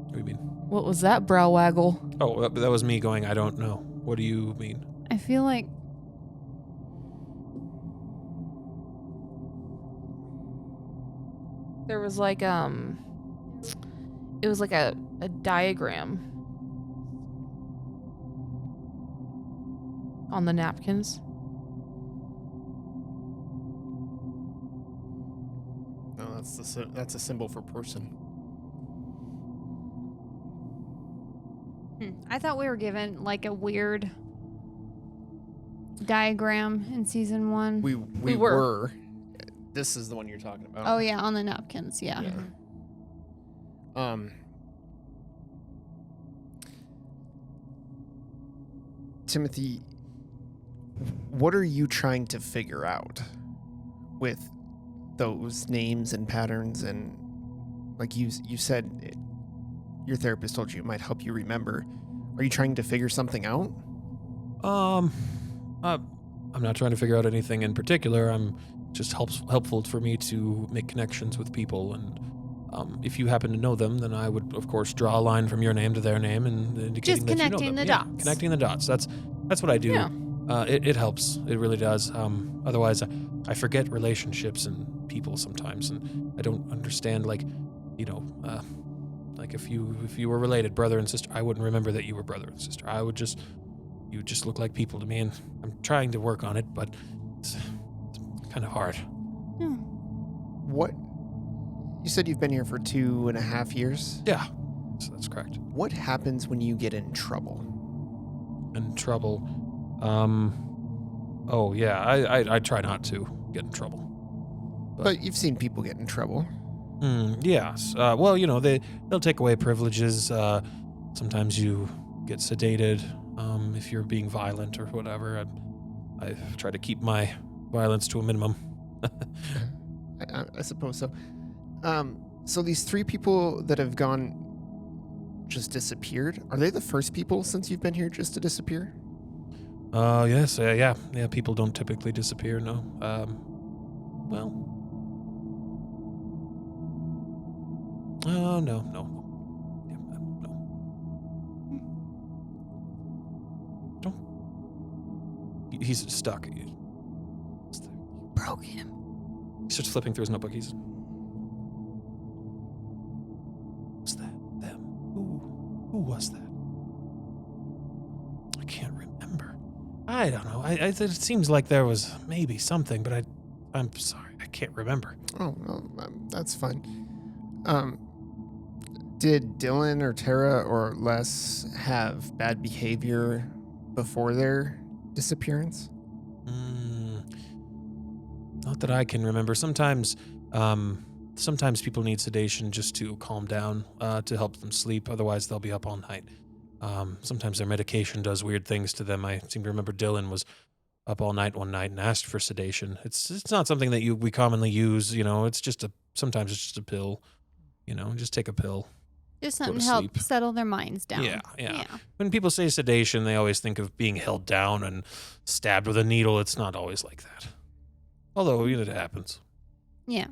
What do you mean? What was that brow waggle? Oh, that was me going, I don't know. What do you mean? I feel like There was like it was like a diagram on the napkins. No, that's a symbol for person. I thought we were given like a weird diagram in season 1. We We were. were. This is the one you're talking about. Oh yeah, on the napkins. Yeah. Timothy, what are you trying to figure out with those names and patterns? And like you said, your therapist told you it might help you remember. Are you trying to figure something out? I'm not trying to figure out anything in particular. I'm just helpful for me to make connections with people, and if you happen to know them, then I would, of course, draw a line from your name to their name and indicating Just that you know connecting them. the Yeah, dots. connecting the dots. That's what I do. Yeah. It helps. It really does. Otherwise, I forget relationships and people sometimes, and I don't understand. Like if you were related, brother and sister, I wouldn't remember that you were brother and sister. You just look like people to me, and I'm trying to work on it, but it's kind of hard. What? You said you've been here for 2.5 years? Yeah, so that's correct. What happens when you get in trouble? In trouble. Oh yeah, I try not to get in trouble. But you've seen people get in trouble. Yes. Well, they'll take away privileges. Sometimes you get sedated if you're being violent or whatever. I try to keep my violence to a minimum. I suppose so. So these 3 people that have gone just disappeared, are they the first people since you've been here just to disappear? Yes. Yeah. People don't typically disappear. No. Well. Oh, no. Yeah, no. Don't. He's stuck. Broke him. He starts flipping through his notebook. What's that? Them? Who was that? I can't remember. I don't know. It seems like there was maybe something, but I'm sorry. I can't remember. Oh, well, that's fine. Did Dylan or Tara or Les have bad behavior before their disappearance? Not that I can remember. Sometimes people need sedation just to calm down, to help them sleep. Otherwise, they'll be up all night. Sometimes their medication does weird things to them. I seem to remember Dylan was up all night one night and asked for sedation. It's not something that we commonly use. Sometimes it's just a pill. Just take a pill. Just Go something to to help sleep. settle their minds down. Yeah. When people say sedation, they always think of being held down and stabbed with a needle. It's not always like that. Although, it happens. Yeah.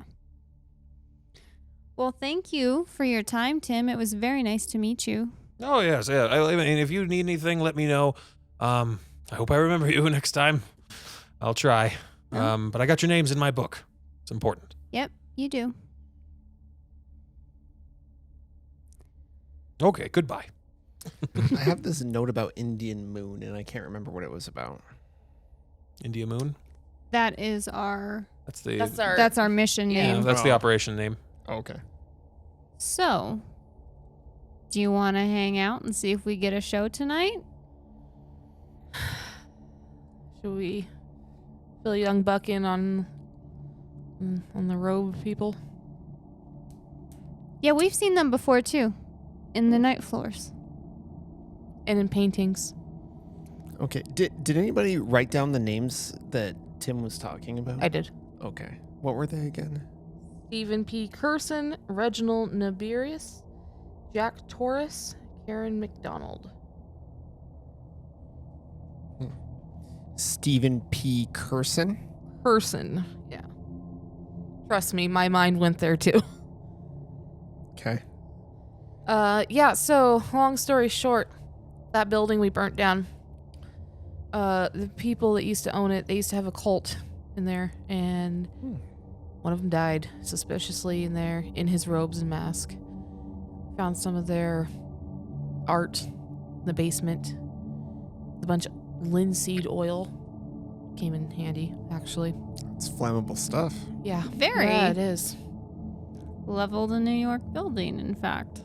Well, thank you for your time, Tim. It was very nice to meet you. Oh, yes. Yeah. I mean, if you need anything, let me know. I hope I remember you next time. I'll try. Oh. But I got your names in my book. It's important. Yep, you do. Okay, goodbye. I have this note about Indian Moon, and I can't remember what it was about. India Moon? That is our That's our mission yeah, name. that's the operation name. Oh, okay. So, do you want to hang out and see if we get a show tonight? Should we fill young Buck in on the robe people? Yeah, we've seen them before too, in the night floors. And in paintings. Okay. Did anybody write down the names that Tim was talking about? I did. Okay. What were they again? Stephen P. Curson, Reginald Nabirius, Jack Torres, Karen McDonald. Stephen P. Curson? Person, yeah. Trust me, my mind went there too. Okay. Yeah, so long story short, that building we burnt down. The people that used to own it, they used to have a cult in there, and one of them died suspiciously in there in his robes and mask. Found some of their art in the basement. A bunch of linseed oil came in handy, actually. It's flammable stuff. Yeah, Very. Yeah, it is. Leveled a New York building, in fact.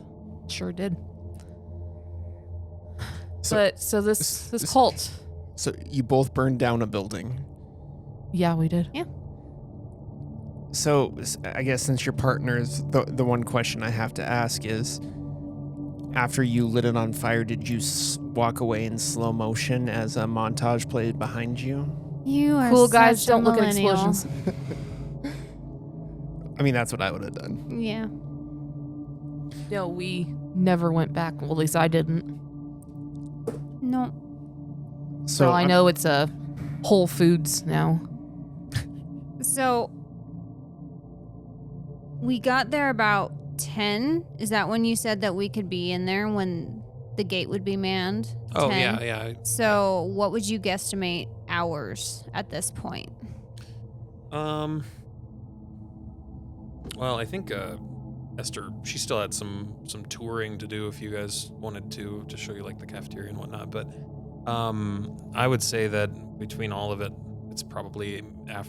Sure did. So- But so this cult, So you both burned down a building. Yeah, we did. So I guess since your partners, the one question I have to ask is, after you lit it on fire, did you walk away in slow motion as a montage played behind you? You are Cool guys, such a don't look at millennial. explosions. I mean, that's what I would have done. Yeah. No, we never went back. Well, at least I didn't. No. So I know it's a Whole Foods now. So we got there about 10. Is that when you said that we could be in there when the gate would be manned? Oh 10? yeah. So what would you guesstimate hours at this point? Well, I think Esther, she still had some touring to do if you guys wanted to show you like the cafeteria and whatnot. But I would say that between all of it, it's probably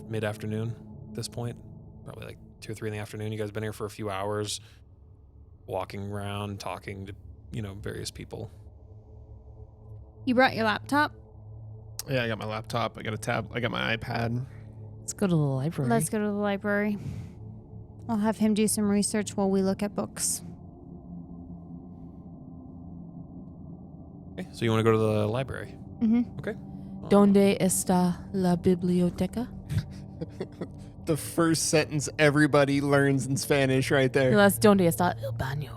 mid-afternoon at this point. Probably like 2 or 3 in the afternoon. You guys have been here for a few hours, walking around, talking to various people. You brought your laptop? Yeah, I got my laptop. I got a tab. I got my iPad. Let's go to the library. Let's go to the library. I'll have him do some research while we look at books. Okay, so you want to go to the library? Mm-hmm. Okay. ¿Dónde está la biblioteca? The first sentence everybody learns in Spanish right there. That's ¿Dónde está el baño?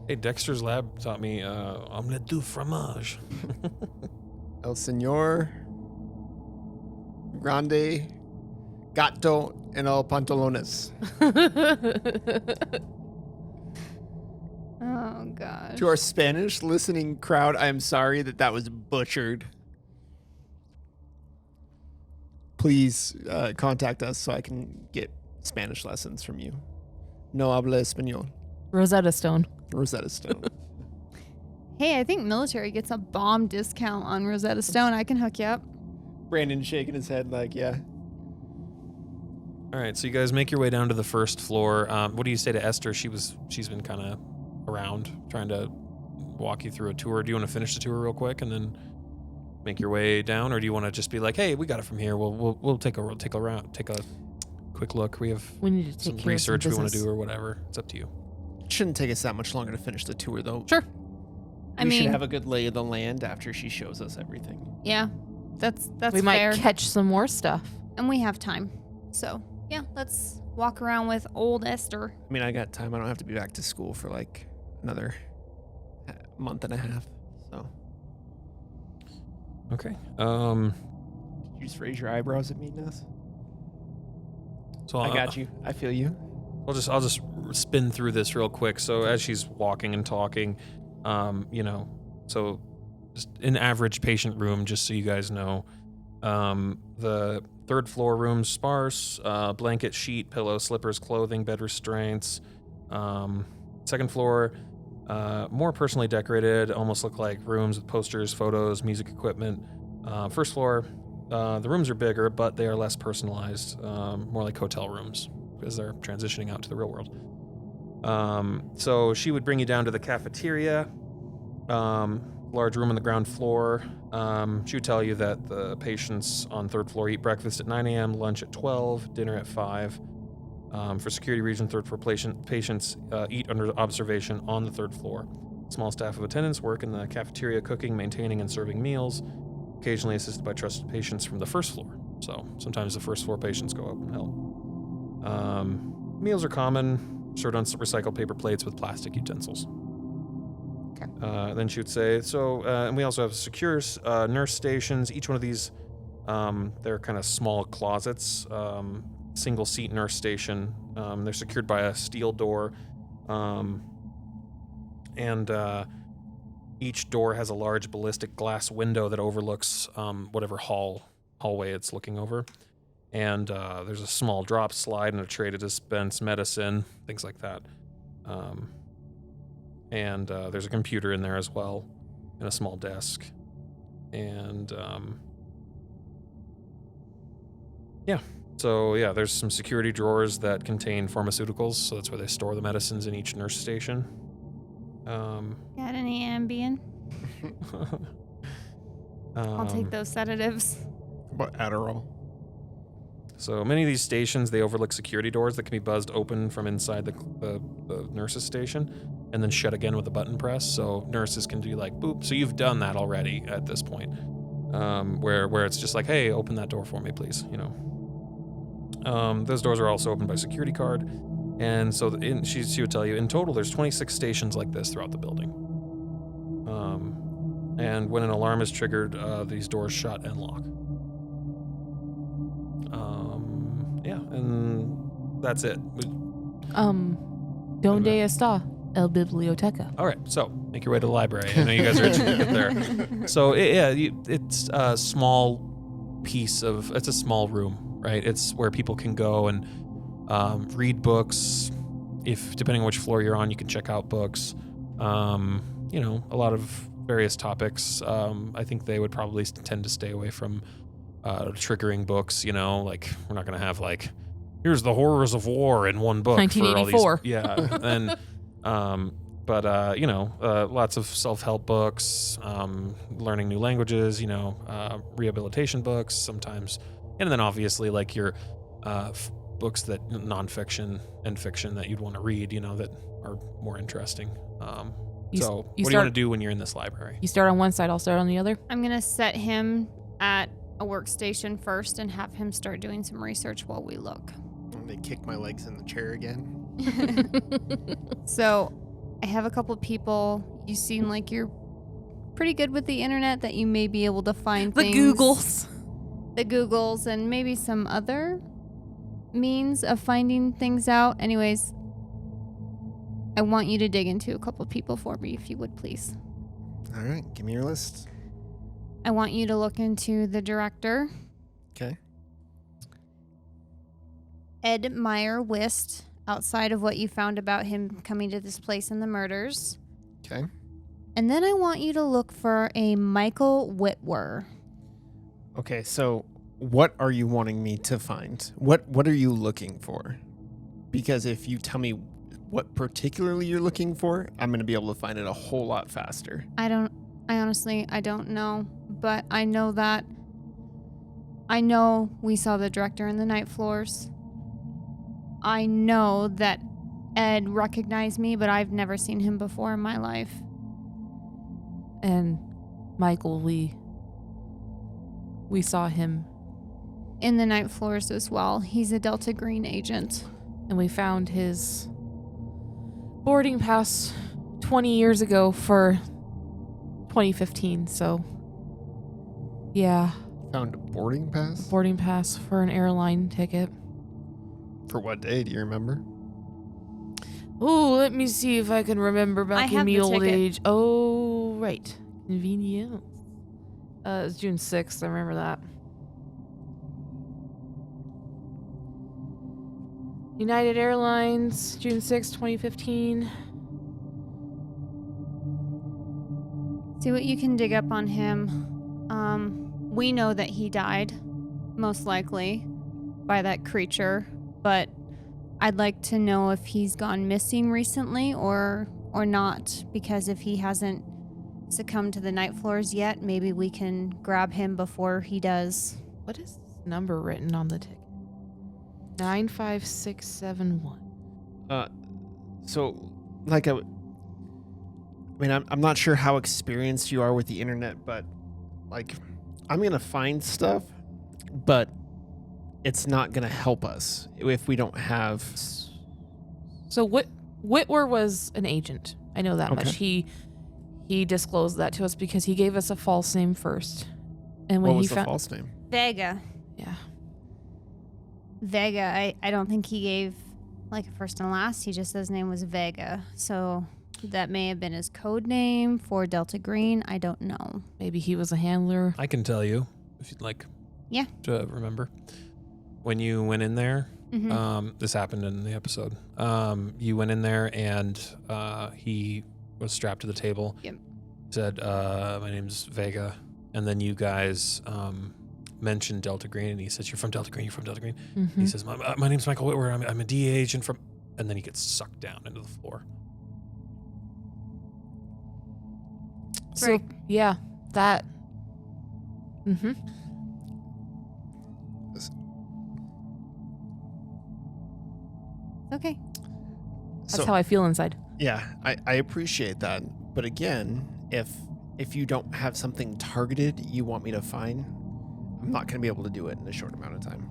Hey, Dexter's lab taught me omelette du fromage. El Señor Grande Gato en el Pantalones. Oh, gosh. To our Spanish listening crowd, I am sorry that was butchered. Please contact us so I can get Spanish lessons from you. No habla español. Rosetta Stone. Rosetta Stone. Hey, I think military gets a bomb discount on Rosetta Stone. I can hook you up. Brandon shaking his head like, yeah. All right, so you guys make your way down to the first floor. What do you say to Esther? She's been kind of around trying to walk you through a tour. Do you want to finish the tour real quick and then make your way down, or do you want to just be like, "Hey, we got it from here. We'll take a quick look. We need to take some care research of we some want to business. do, or whatever. It's up to you." It shouldn't take us that much longer to finish the tour, though. Sure. I We mean, should have a good lay of the land after she shows us everything. yeah, that's We fair. might catch some more stuff. And we have time. So, yeah, let's walk around with old Esther. I mean, I got time. I don't have to be back to school for like another month and a half. So, Okay. did you just raise your eyebrows at me, Ness? So I got you. I feel you. I'll just spin through this real quick. So as she's walking and talking, so just an average patient room, just so you guys know, the third floor room's sparse, blanket, sheet, pillow, slippers, clothing, bed restraints. Second floor, more personally decorated, almost look like rooms with posters, photos, music equipment. First floor, the rooms are bigger, but they are less personalized, more like hotel rooms, because they're transitioning out to the real world. So she would bring you down to the cafeteria, large room on the ground floor. She would tell you that the patients on third floor eat breakfast at 9 a.m., lunch at 12, dinner at 5. For security reasons, third floor patients eat under observation on the third floor. Small staff of attendants work in the cafeteria cooking, maintaining, and serving meals, occasionally assisted by trusted patients from the first floor. So sometimes the first floor patients go up and help. Meals are common, served on recycled paper plates with plastic utensils. Okay. Then she would say, and we also have secure nurse stations. Each one of these, they're kind of small closets, single seat nurse station. They're secured by a steel door. And each door has a large ballistic glass window that overlooks whatever hallway it's looking over. And there's a small drop slide and a tray to dispense medicine, things like that. And there's a computer in there as well, and a small desk. And there's some security drawers that contain pharmaceuticals, so that's where they store the medicines in each nurse station. Got any Ambien? I'll take those sedatives. What Adderall? So many of these stations, they overlook security doors that can be buzzed open from inside the nurse's station and then shut again with a button press. So nurses can do like, boop. So you've done that already at this point, where it's just like, hey, open that door for me, please. You know, those doors are also opened by security card. And so she would tell you, in total, there's 26 stations like this throughout the building. And when an alarm is triggered, these doors shut and lock. Yeah, and that's it. Donde está el biblioteca? All right, so make your way to the library. I know you guys are itching to get there. So it's a small it's a small room, right? It's where people can go and read books. If depending on which floor you're on, you can check out books. You know, a lot of various topics. I think they would probably tend to stay away from triggering books. You know, like we're not going to have like, here's the horrors of war in one book. 1984. And but you know, lots of self-help books, learning new languages. You know, rehabilitation books sometimes, and then obviously like your books that nonfiction and fiction that you'd want to read. You know, that are more interesting. So what do you want to do when you're in this library? You start on one side, I'll start on the other. I'm going to set him at a workstation first and have him start doing some research while we look. They kick my legs in the chair again. So I have a couple people. You seem like you're pretty good with the internet, that you may be able to find things. The Googles and maybe some other means of finding things out. Anyways, I want you to dig into a couple people for me, if you would, please. All right, give me your list. I want you to look into the director, Okay. Ed Meyer Wist, outside of what you found about him coming to this place and the murders. Okay. And then I want you to look for a Michael Whitwer. Okay, so what are you wanting me to find? What are you looking for? Because if you tell me what particularly you're looking for, I'm going to be able to find it a whole lot faster. I honestly don't know, but I know we saw the director in the night floors. I know that Ed recognized me, but I've never seen him before in my life. And Michael, we saw him In the night floors as well. He's a Delta Green agent. and we found his boarding pass 20 years ago for 2015. So, yeah, Found a boarding pass? boarding pass for an airline ticket. For what day? Do you remember? Oh, let me see if I can remember back in have the the old ticket. age. Oh, right. Convenient. It was June 6th. I remember that. United Airlines, June 6th, 2015. See what you can dig up on him. We know that he died, most likely, by that creature, but I'd like to know if he's gone missing recently or not, because if he hasn't succumbed to the night floors yet, maybe we can grab him before he does. What is this number written on the ticket? 95671. So, like, I'm not sure how experienced you are with the internet, but, like, I'm going to find stuff, but it's not going to help us if we don't have... So Whitwer was an agent. I know that much. He disclosed that to us because he gave us a false name first. And when What was he the found false name? Vega. Yeah. Vega. I don't think he gave like a first and last. He just said his name was Vega. So that may have been his code name for Delta Green. I don't know. Maybe he was a handler. I can tell you if you'd like. Yeah. To remember when you went in there. Mhm. This happened in the episode. You went in there and he was strapped to the table. Yep. Said, "My name's Vega," and then you guys mentioned Delta Green, and he says, "You're from Delta Green. You're from Delta Green." Mm-hmm. He says, "My name's Michael Whitwer. I'm a DEA agent from," and then he gets sucked down into the floor. So, yeah, that Mm-hmm. Okay. That's how I feel inside. Yeah, I appreciate that. But again, if you don't have something targeted you want me to find, I'm not going to be able to do it in a short amount of time.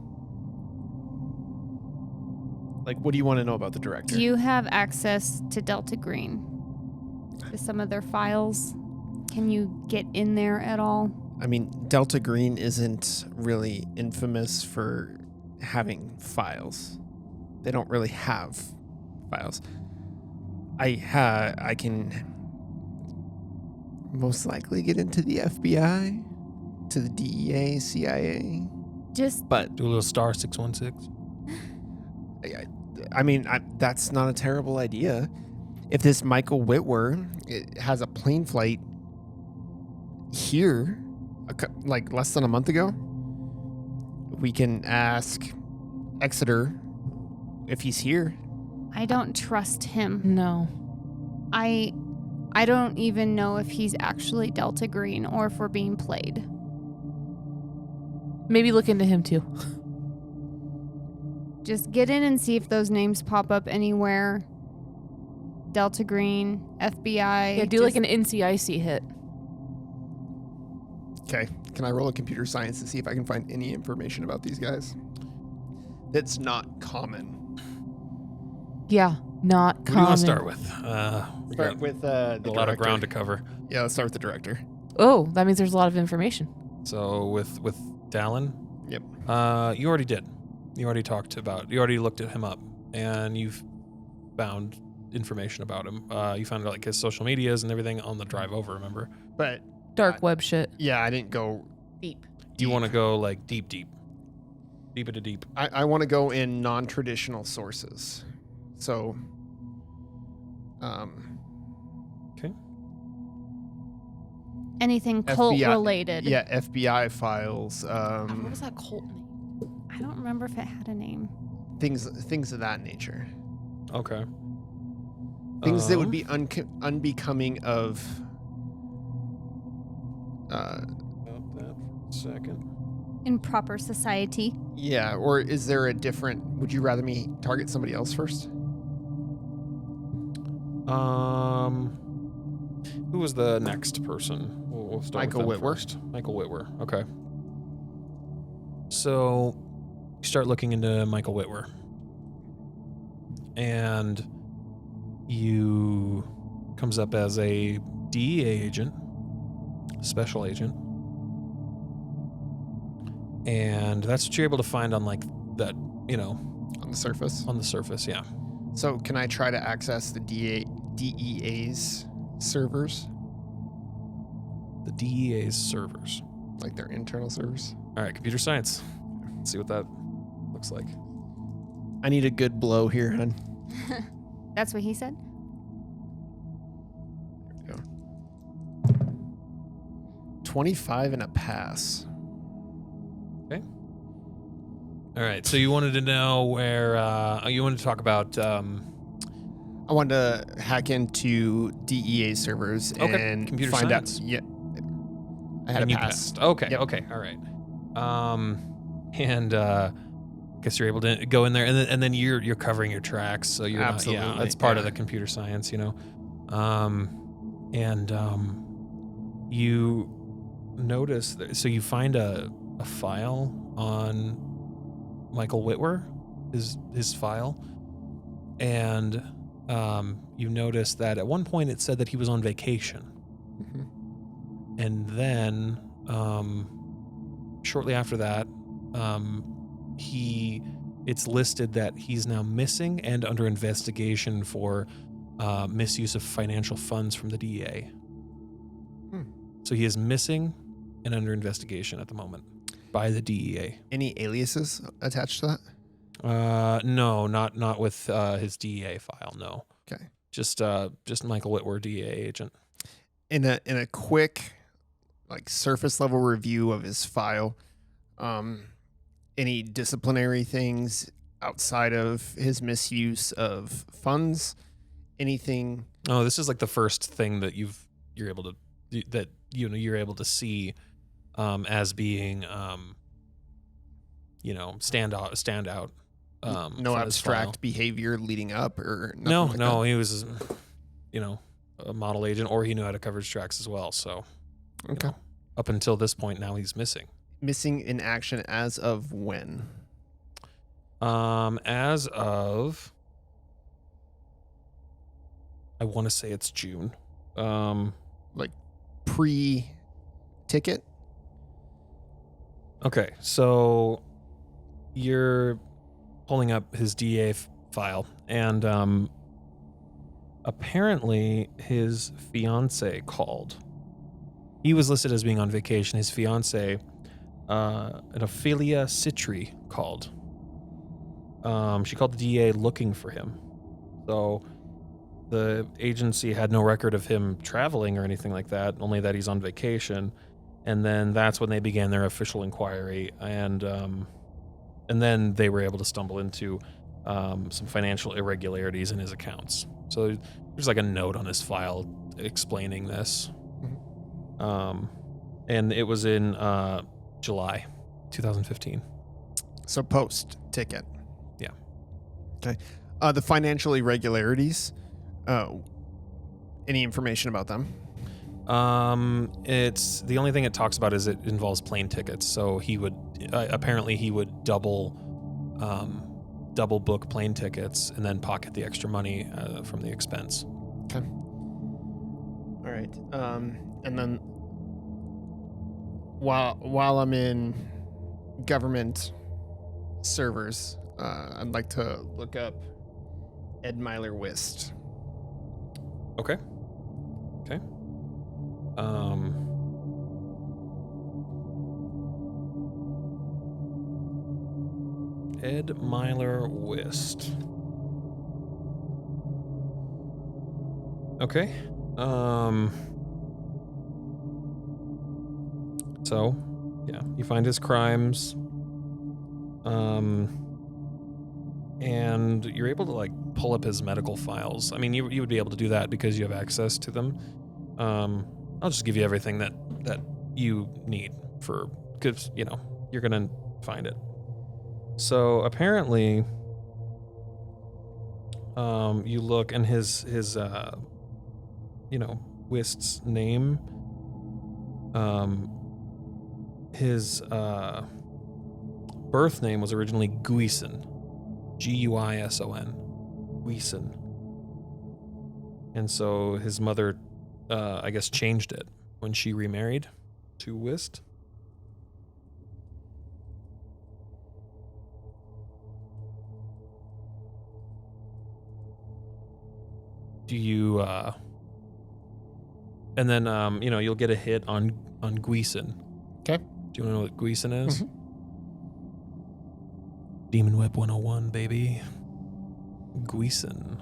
Like, what do you want to know about the director? Do you have access to Delta Green? To some of their files? Can you get in there at all? I mean, Delta Green isn't really infamous for having files. They don't really have files. I can most likely get into the FBI, to the DEA, CIA, Just but Do a little star 616. I mean, that's not a terrible idea. If this Michael Whitwer has a plane flight here, like less than a month ago, we can ask Exeter if he's here. I don't trust him. No. I don't even know if he's actually Delta Green or if we're being played. Maybe look into him too. Just get in and see if those names pop up anywhere. Delta Green, FBI. Yeah, do like an NCIC hit. Okay, can I roll a computer science to see if I can find any information about these guys? That's not common. Yeah, not What do you common. want to start with? We Start got with the a lot of director. ground to cover. Yeah, let's start with the director. Oh, that means there's a lot of information. So with Dallin, Yep. you already did. You already you already looked at him up, and you've found information about him. You found like his social medias and everything on the drive over, remember? But Dark web shit. yeah, I didn't go Deep. You want to go like deep. Deeper to deep. I want to go in non-traditional sources. So, Okay. Anything cult FBI related. Yeah, FBI files, What was that cult name? I don't remember if it had a name. things of that nature. Okay. Things that would be unbecoming of. About that for a second. In proper society. Yeah, or is there a different? Would you rather me target somebody else first? Who was the next person? We'll start Michael with them Whitwer. first. Michael Whitwer. Okay. So you start looking into Michael Whitwer, and you comes up as a DEA agent, special agent, and that's what you're able to find on like that, On the surface. on the surface. Yeah. So can I try to access the DEA's servers, The DEA's servers. like their internal servers? All right, computer science. Let's see what that looks like. I need a good blow here, hun. That's what he said? There we go. 25 and a pass. All right, so you wanted to know where you wanted to talk about. I wanted to hack into DEA servers Okay, and computer find science. out. Yeah, I had and a you pass. passed. Okay, Yep. okay, all right. And guess you're able to go in there, and then you're covering your tracks, so you're not, yeah, Absolutely, that's part of yeah. the computer science, you notice so you find a file on Michael Whitwer, his file, and you notice that at one point it said that he was on vacation, and then shortly after that, it's listed that he's now missing and under investigation for misuse of financial funds from the DEA. So he is missing and under investigation at the moment by the DEA. Any aliases attached to that? No, not with his DEA file. No. Okay. Just Michael Whitwer, DEA agent. In a quick, like, surface level review of his file, any disciplinary things outside of his misuse of funds, anything? Oh, this is like the first thing that you're able to see as being, standout. No from this abstract file. behavior leading up or nothing No, like no, he was, a model agent, or he knew how to cover his tracks as well. So, that? Okay. up until this point, now he's missing. Missing in action as of when? As of, I want to say it's June. Pre-ticket? Okay, so you're pulling up his DA file, and apparently his fiance called. He was listed as being on vacation. His fiance, an Ophelia Citri, called. She called the DA looking for him. So the agency had no record of him traveling or anything like that, only that he's on vacation. And then that's when they began their official inquiry, and then they were able to stumble into some financial irregularities in his accounts. So there's like a note on his file explaining this. And it was in July 2015. So post-ticket. Yeah. Okay. The financial irregularities, any information about them? It's the only thing it talks about is it involves plane tickets. So he would apparently he would double book plane tickets and then pocket the extra money from the expense. Okay. All right. And then while I'm in government servers, I'd like to look up Ed Myler Wist. Okay. Okay. Ed Myler Wist. Okay. So, yeah, you find his crimes. And you're able to like pull up his medical files. I mean, you would be able to do that because you have access to them. I'll just give you everything that you need for, because you're gonna find it. So apparently, you look and his Wist's name. His birth name was originally Guison, Guison, Guison. And so his mother, I guess, changed it when she remarried to Wist. Do you, and then, you'll get a hit on Guison. Okay. Do you want to know what Guison is? Mm-hmm. Demon Whip 101, baby. Guison.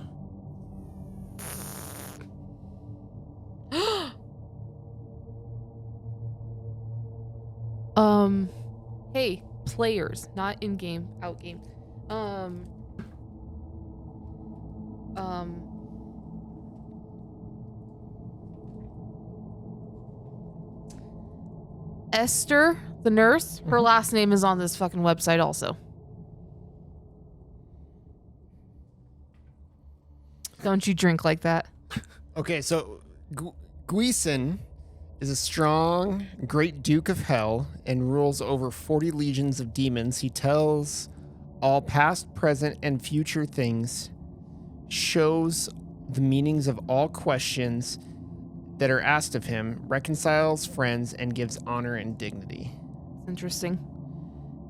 Hey, players, not in game, out game. Esther, the nurse, her last name is on this fucking website also. Don't you drink like that. Okay, so Guison is a strong great duke of hell and rules over 40 legions of demons. He tells all past, present, and future things, shows the meanings of all questions that are asked of him, reconciles friends, and gives honor and dignity. It's interesting.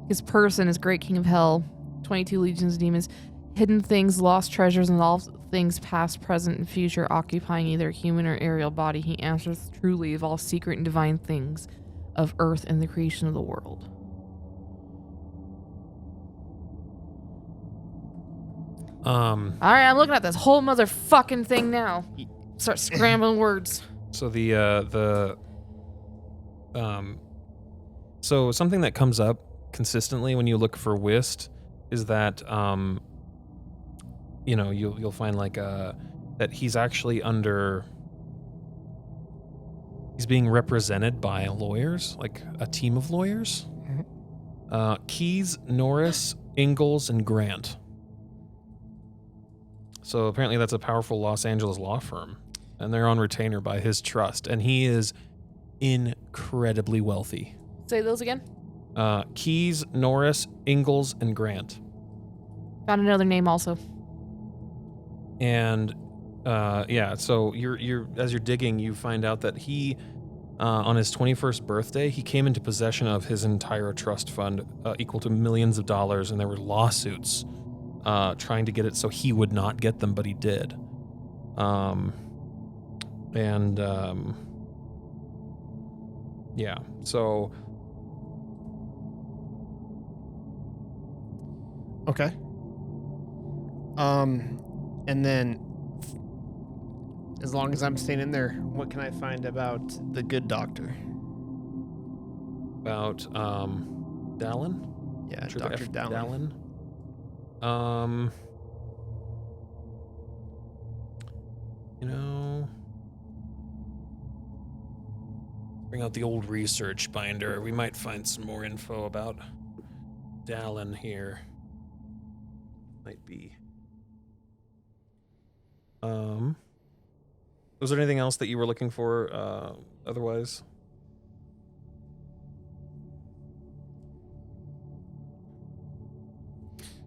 His person is Great King of Hell, 22 legions of demons, hidden things, lost treasures, and all things past, present, and future, occupying either human or aerial body. He answers truly of all secret and divine things of earth and the creation of the world. All right, I'm looking at this whole motherfucking thing now. Start scrambling words. So so something that comes up consistently when you look for Wist is that you'll find like that he's actually under He's being represented by lawyers, like a team of lawyers. Keys, Norris, Ingalls, and Grant. So apparently that's a powerful Los Angeles law firm, and they're on retainer by his trust, and he is incredibly wealthy. Say those again. Keys, Norris, Ingalls, and Grant. Found another name also. And so you're as you're digging, you find out that he, on his 21st birthday, he came into possession of his entire trust fund, equal to millions of dollars, and there were lawsuits trying to get it so he would not get them, but he did. So Okay. And then, as long as I'm staying in there, what can I find about the good doctor? about Dallin. Yeah, Trooper Dr. F. Dallin. Bring out the old research binder. We might find some more info about Dallin here. Might be. Was there anything else that you were looking for otherwise?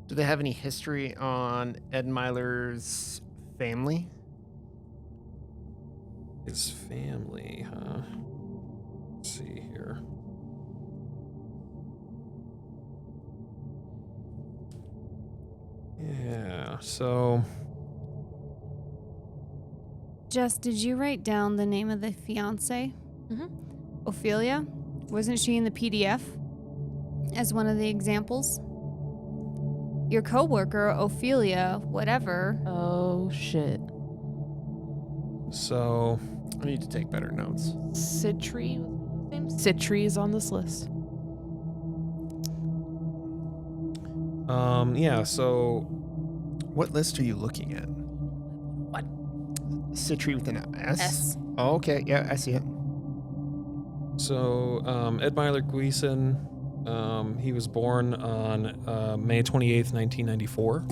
Do they have any history on Ed Myler's family? His family, huh? Let's see here. Yeah, so Jess, did you write down the name of the fiance? Mhm. Ophelia? Wasn't she in the PDF as one of the examples? Your coworker, Ophelia, whatever. Oh shit. So I need to take better notes. Citri was his name? Citri is on this list. so What list are you looking at? What? Citri with an S? S. Oh, okay. Yeah, I see it. Ed Myler Gleason, he was born on May 28th, 1994.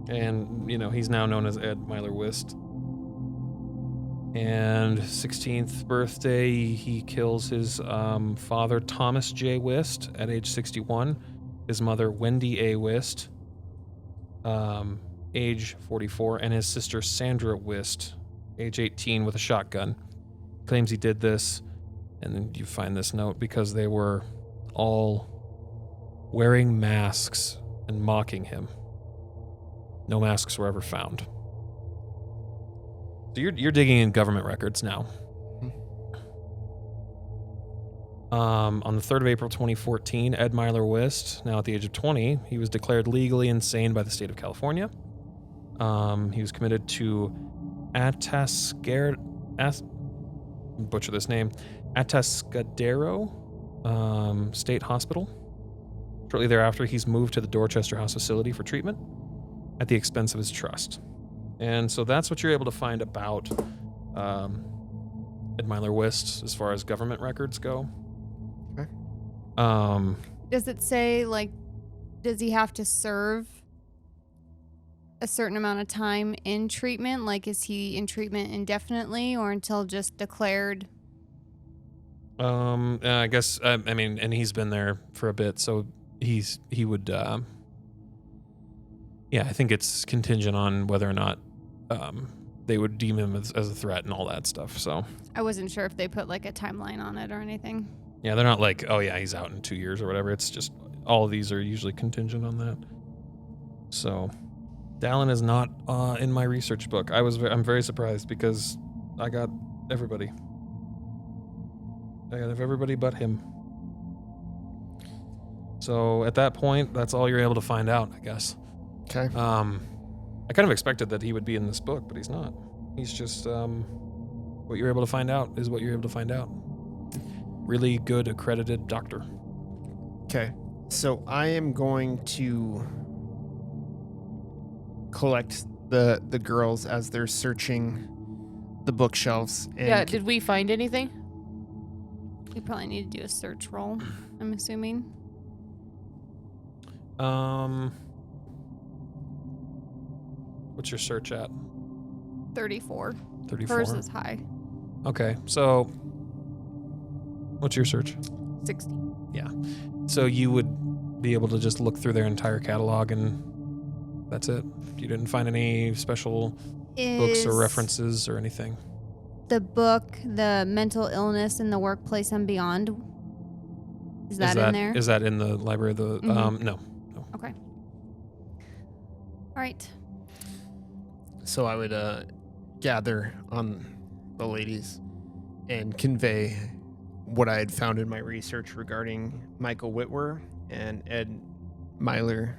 And, he's now known as Ed Myler Wist. And 16th birthday, he kills his father, Thomas J. Wist, at age 61. His mother, Wendy A. Wist, age 44. And his sister, Sandra Wist, age 18, with a shotgun. Claims he did this, and then you find this note, because they were all wearing masks and mocking him. No masks were ever found. So you're digging in government records now. On the 3rd of April 2014, Ed Myler Wist, now at the age of 20, he was declared legally insane by the state of California. He was committed to butcher this name, Atascadero State Hospital. Shortly thereafter, he's moved to the Dorchester House facility for treatment at the expense of his trust. And so that's what you're able to find about Ed Myler Wist as far as government records go. Okay. Does it say, does he have to serve a certain amount of time in treatment? Like, is he in treatment indefinitely or until just declared? I guess, and he's been there for a bit, so he would, I think it's contingent on whether or not they would deem him as a threat and all that stuff, so. I wasn't sure if they put, a timeline on it or anything. Yeah, they're not like, oh yeah, he's out in 2 years or whatever. It's just, all of these are usually contingent on that. So, Dallin is not in my research book. I'm very surprised because I got everybody. I got everybody but him. So at that point, that's all you're able to find out, I guess. Okay. I kind of expected that he would be in this book, but he's not. He's just what you're able to find out is what you're able to find out. Really good accredited doctor. Okay. So I am going to collect the girls as they're searching the bookshelves. And Yeah, did we find anything? We probably need to do a search roll, I'm assuming. What's your search at? 34. 34. Hers is high. Okay, so what's your search? 60. So you would be able to just look through their entire catalog and that's it? You didn't find any special books or Is references or anything? the book, The Mental Illness in the Workplace and Beyond, is that in there? Is that in the library of the... Mhm. No. Okay. All right. So I would gather on the ladies and convey what I had found in my research regarding Michael Whitwer and Ed Myler,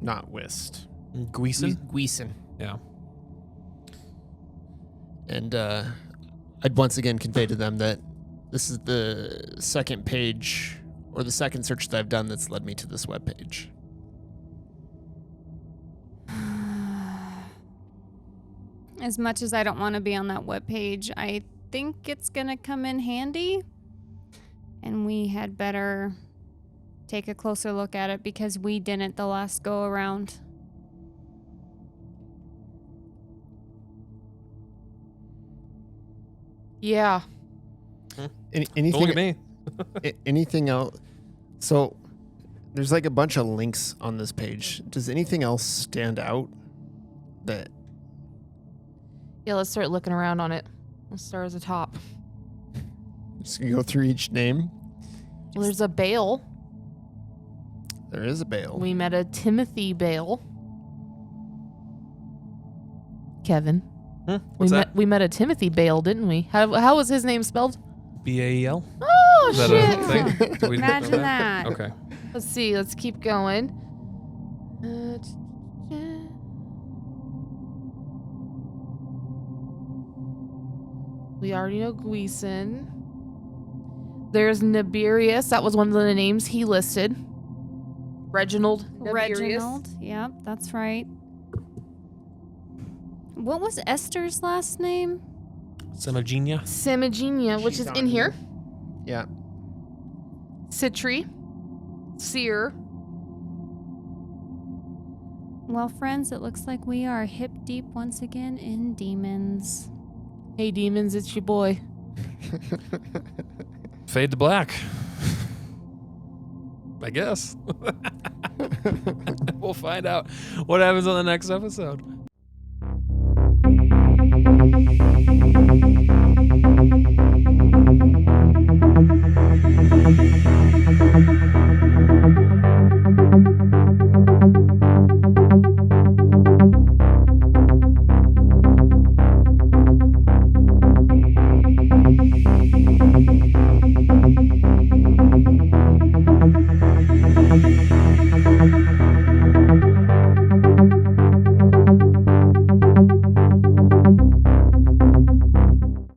not Wist. Gleason? Gleason. Yeah. And I'd once again convey to them that this is the second page or the second search that I've done that's led me to this webpage. As much as I don't want to be on that webpage, I think it's going to come in handy. And we had better take a closer look at it because we didn't the last go around. Yeah. Anything? Don't look at me. Anything else? So there's like a bunch of links on this page. Does anything else stand out that... Yeah, let's start looking around on it. Let's start at the top. Just gonna go through each name? Well, there's a Bale. There is a Bale. We met a Timothy Bale. Kevin. What's that? We met a Timothy Bale, didn't we? How was his name spelled? B-A-E-L? Oh, Is that shit. a thing? Do we know Imagine that. Okay. Let's see. Let's keep going. We already know Gleason. There's Nibirius. That was one of the names he listed. Reginald Nibirius. Reginald. Yep, that's right. What was Esther's last name? Semagenia? Simagenia, which She's is on in here. Yeah. Citri. Seer. Well, friends, it looks like we are hip deep once again in demons. Hey, demons, it's your boy. Fade to black. I guess. We'll find out what happens on the next episode.